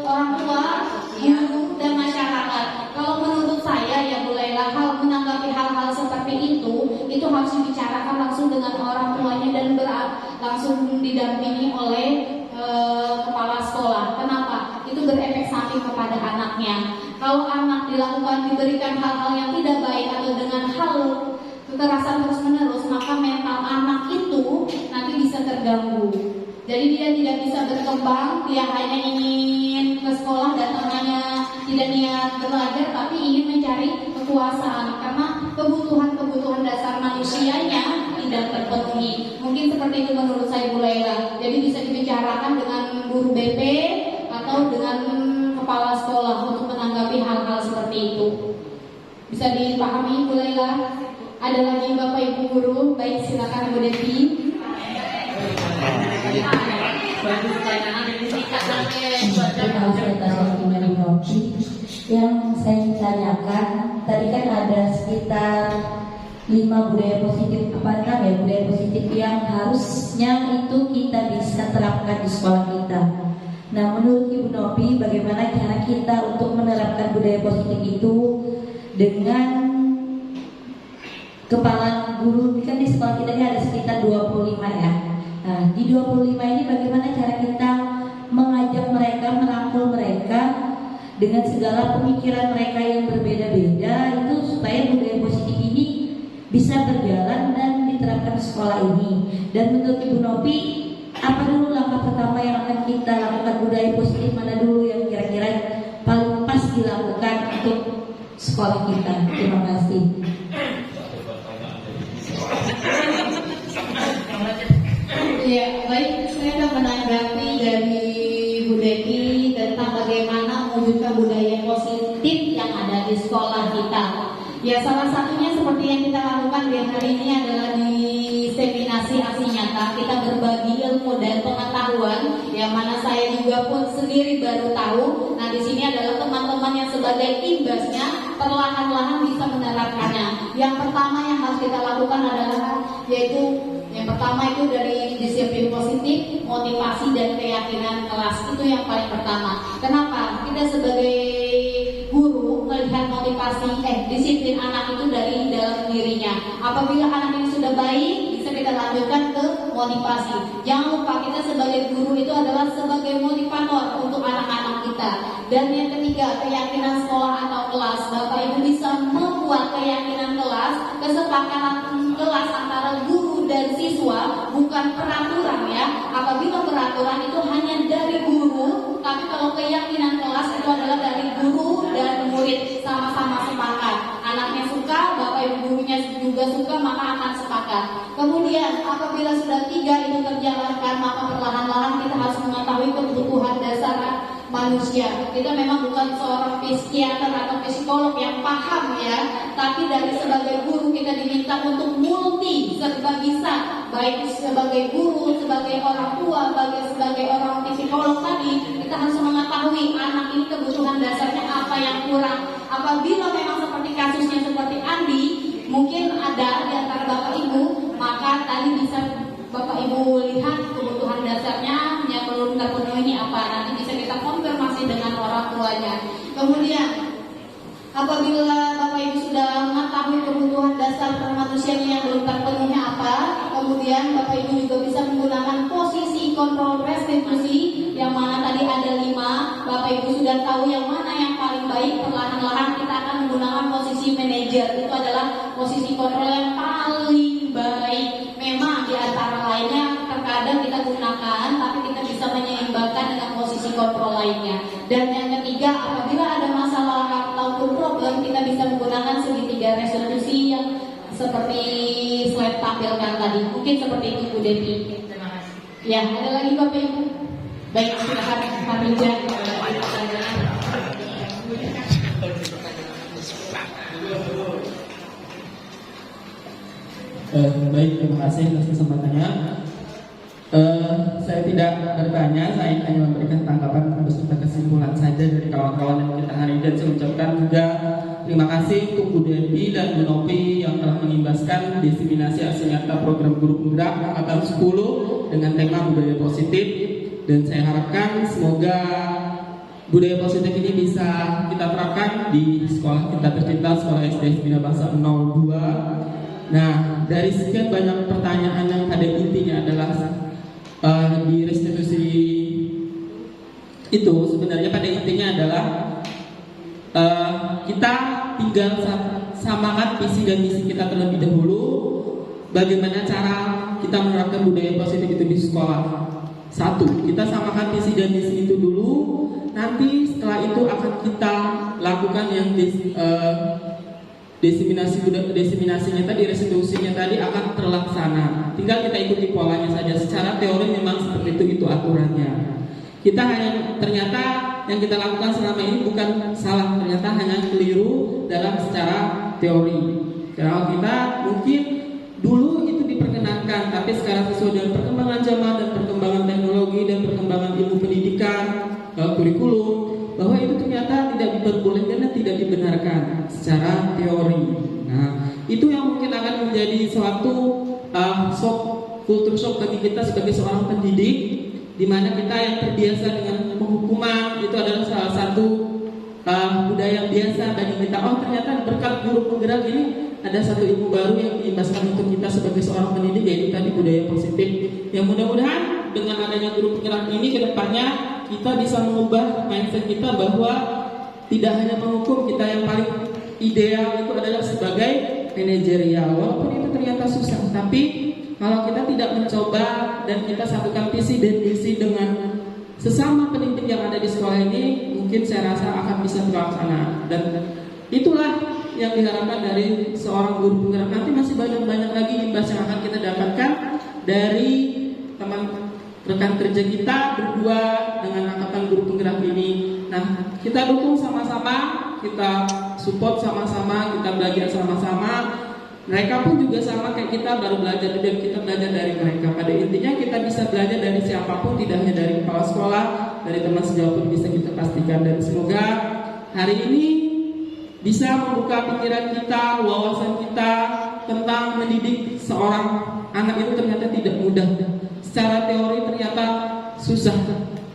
orang tua, guru dan masyarakat. Kalau menurut saya ya Bu Laila, menanggapi hal-hal seperti itu harus dibicarakan langsung dengan orang tuanya dan langsung didampingi oleh kepala sekolah. Kenapa? Itu berefek samping kepada anaknya. Kalau anak diberikan hal-hal yang tidak baik atau dengan hal kekerasan terus-menerus, maka mental anak itu nanti bisa terganggu. Jadi dia tidak bisa berkembang, dia hanya ingin ke sekolah, datangnya tidak niat belajar, tapi ingin mencari kekuasaan karena kebutuhan dasar manusianya tidak terpenuhi. Mungkin seperti itu menurut saya Bu Laila. Jadi bisa dibicarakan dengan guru BP atau dengan kepala sekolah untuk menanggapi hal-hal seperti itu. Bisa dipahami Bu Laila? Ada lagi Bapak Ibu guru? Baik, silakan Bu Devi. Yang saya tanyakan tadi kan ada sekitar 5 budaya positif, budaya positif yang harusnya itu kita bisa terapkan di sekolah kita. Nah, menurut Ibu Nopi, bagaimana cara kita untuk menerapkan budaya positif itu dengan kepala guru? Kan di sekolah kita ini ada sekitar 25 ya. Nah, di 25 ini bagaimana cara kita mengajak mereka, merangkul mereka dengan segala pemikiran mereka yang berbeda-beda itu supaya budaya positif ini bisa berjalan dan diterapkan di sekolah ini. Dan menurut Ibu Nopi, apa dulu langkah pertama yang akan kita lakukan? Budaya positif mana dulu yang kira-kira paling pas dilakukan untuk sekolah kita. Terima kasih. Ya, baik, saya akan menanggapi dari Bu Deki tentang bagaimana mewujudkan budaya positif yang ada di sekolah kita. Ya, salah satunya seperti yang kita lakukan di hari ini adalah diseminasi aksi nyata. Kita berbagi ilmu dan pengetahuan yang mana saya juga pun sendiri baru tahu. Nah, di sini adalah teman-teman yang sebagai imbasnya perlahan-lahan bisa menerapkannya. Yang pertama yang harus kita lakukan adalah yaitu yang pertama itu dari disiplin positif, motivasi dan keyakinan kelas. Itu yang paling pertama. Kenapa? Kita sebagai guru melihat motivasi disiplin anak itu dari dalam dirinya. Apabila anak ini sudah baik, bisa kita lanjutkan ke motivasi. Jangan lupa kita sebagai guru itu adalah sebagai motivator untuk anak-anak kita. Dan yang ketiga, keyakinan sekolah atau kelas. Bapak Ibu bisa membuat keyakinan kelas, kesepakatan kelas antara guru dan siswa, bukan peraturan ya. Apabila peraturan itu hanya dari guru, tapi kalau keyakinan kelas itu adalah dari guru dan murid, sama-sama sepakat. Anaknya suka, bapak ibu gurunya juga suka, maka akan sepakat. Kemudian apabila sudah tiga itu terjalankan, maka perlahan-lahan kita harus mengetahui kebutuhan dasar manusia. Kita memang bukan seorang psikiater atau psikolog yang paham ya, tapi dari sebagai guru kita diminta untuk multi, serba bisa, baik sebagai guru, sebagai orang tua, sebagai orang psikolog tadi, kita harus mengetahui anak ini kebutuhan dasarnya apa yang kurang. Apabila memang seperti kasusnya seperti Andi, mungkin ada di antara bapak ibu, maka tadi bisa bapak ibu lihat kebutuhan dasarnya yang belum terpenuhi apa, nanti bisa kita konfirmasi dengan orang tuanya. Kemudian apabila bapak ibu sudah mengetahui kebutuhan dasar manusianya yang belum terpenuhi apa, kemudian bapak ibu juga bisa menggunakan posisi kontrol restitusi yang mana tadi ada 5. Bapak ibu sudah tahu yang mana yang paling baik, perlahan-lahan kita akan menggunakan posisi manajer. Itu adalah posisi kontrol yang paling baik. Memang di antara lainnya terkadang kita gunakan, tapi kita bisa menyeimbangkan dengan posisi kontrol lainnya. Dan yang ketiga, apabila ada masalah ataupun problem, kita bisa menggunakan segitiga restitusi yang seperti slide tampilkan tadi. Mungkin seperti itu Bu Devi. Terima kasih. Ya, ada lagi Bapak Ibu? Baik, silakan Pak Rinja. Baik, terima kasih atas kesempatannya. Saya tidak bertanya, saya hanya memberikan tanggapan beserta kesimpulan saja dari kawan-kawan yang kita hari ini. Dan saya ucapkan juga terima kasih untuk Bu Devi dan Bu Nopi yang telah mengimbaskan diseminasi aksi nyata program guru penggerak angkatan 10 dengan tema budaya positif. Dan saya harapkan semoga budaya positif ini bisa kita terapkan di sekolah kita tercinta, sekolah SD Bina Bangsa 02. Nah, dari sekian banyak pertanyaan yang pada intinya adalah di restitusi itu sebenarnya pada intinya adalah kita tinggal samakan visi dan misi kita terlebih dahulu. Bagaimana cara kita menerapkan budaya positif itu di sekolah? 1, kita samakan visi dan misi itu dulu. Nanti setelah itu akan kita lakukan yang diseminasinya tadi, restitusinya tadi akan terlaksana. Tinggal kita ikuti polanya saja. Secara teori memang seperti itu aturannya. Kita hanya ternyata yang kita lakukan selama ini bukan salah, ternyata hanya keliru dalam secara teori. Kalau kita mungkin dulu itu diperkenankan, tapi sekarang sesuai dengan perkembangan zaman dan perkembangan teknologi dan perkembangan ilmu pendidikan, kurikulum, bahwa itu ternyata tidak diperbolehkan dan tidak dibenarkan secara teori. Nah, itu yang mungkin akan menjadi suatu kultur shock bagi kita sebagai seorang pendidik, di mana kita yang terbiasa dengan penghukuman itu adalah salah satu budaya yang biasa bagi kita. Oh, ternyata berkat guru penggerak ini ada satu ilmu baru yang diimbaskan untuk kita sebagai seorang pendidik, yaitu tadi budaya positif. Yang mudah-mudahan dengan adanya guru penggerak ini ke depannya kita bisa mengubah mindset kita bahwa tidak hanya menghukum, kita yang paling ideal itu adalah sebagai manajerial. Walaupun itu ternyata susah, tapi kalau kita tidak mencoba dan kita satukan visi dan misi dengan sesama pendidik yang ada di sekolah ini, mungkin saya rasa akan bisa terlaksana. Dan itulah yang diharapkan dari seorang guru penggerak. Nanti masih banyak lagi imbas yang akan kita dapatkan dari teman rekan kerja kita berdua dengan angkatan guru penggerak ini. Nah, kita dukung sama-sama, kita support sama-sama, kita belajar sama-sama. Mereka pun juga sama kayak kita, baru belajar dan kita belajar dari mereka. Pada intinya kita bisa belajar dari siapapun, tidak hanya dari kepala sekolah, dari teman sejauh pun bisa kita pastikan. Dan semoga hari ini bisa membuka pikiran kita, wawasan kita tentang mendidik seorang anak itu ternyata tidak mudah. Secara teori ternyata susah.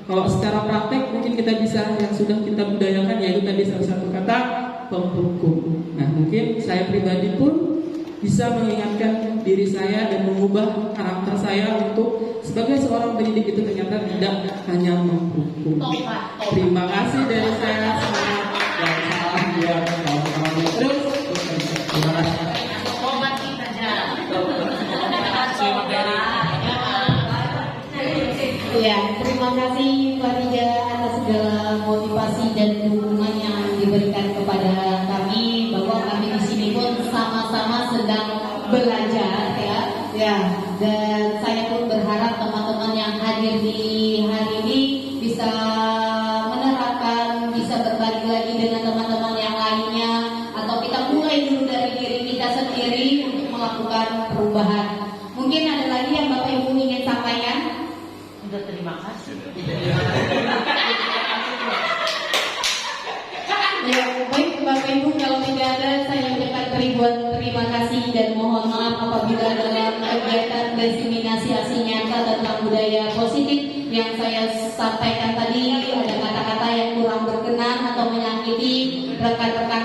Kalau secara praktek mungkin kita bisa yang sudah kita budayakan, yaitu tadi salah satu kata penghukum. Nah, mungkin saya pribadi pun bisa mengingatkan diri saya dan mengubah karakter saya untuk sebagai seorang pendidik itu ternyata tidak hanya menghukum. Terima kasih dari saya. Semangat dan salam buat kawan-kawan terus. Terima kasih. Ya, terima kasih Farida atas segala motivasi dan dukungan yang diberikan kepada kami, bahwa kami di sini pun sama-sama sedang belajar ya. Dan saya pun berharap teman-teman yang hadir di hari ini bisa menerapkan, bisa berbagi lagi dengan teman-teman yang lainnya, atau kita mulai dulu dari diri kita sendiri untuk melakukan perubahan. Mungkin ada lagi yang Bapak Ibu ingin sampaikan? Terima kasih. Ya, baik Bapak Ibu, kalau tidak ada saya ucapkan ribuan terima kasih dan mohon maaf apabila dalam kegiatan diseminasi aksi nyata tentang budaya positif yang saya sampaikan tadi ada kata-kata yang kurang berkenan atau menyakiti rekan-rekan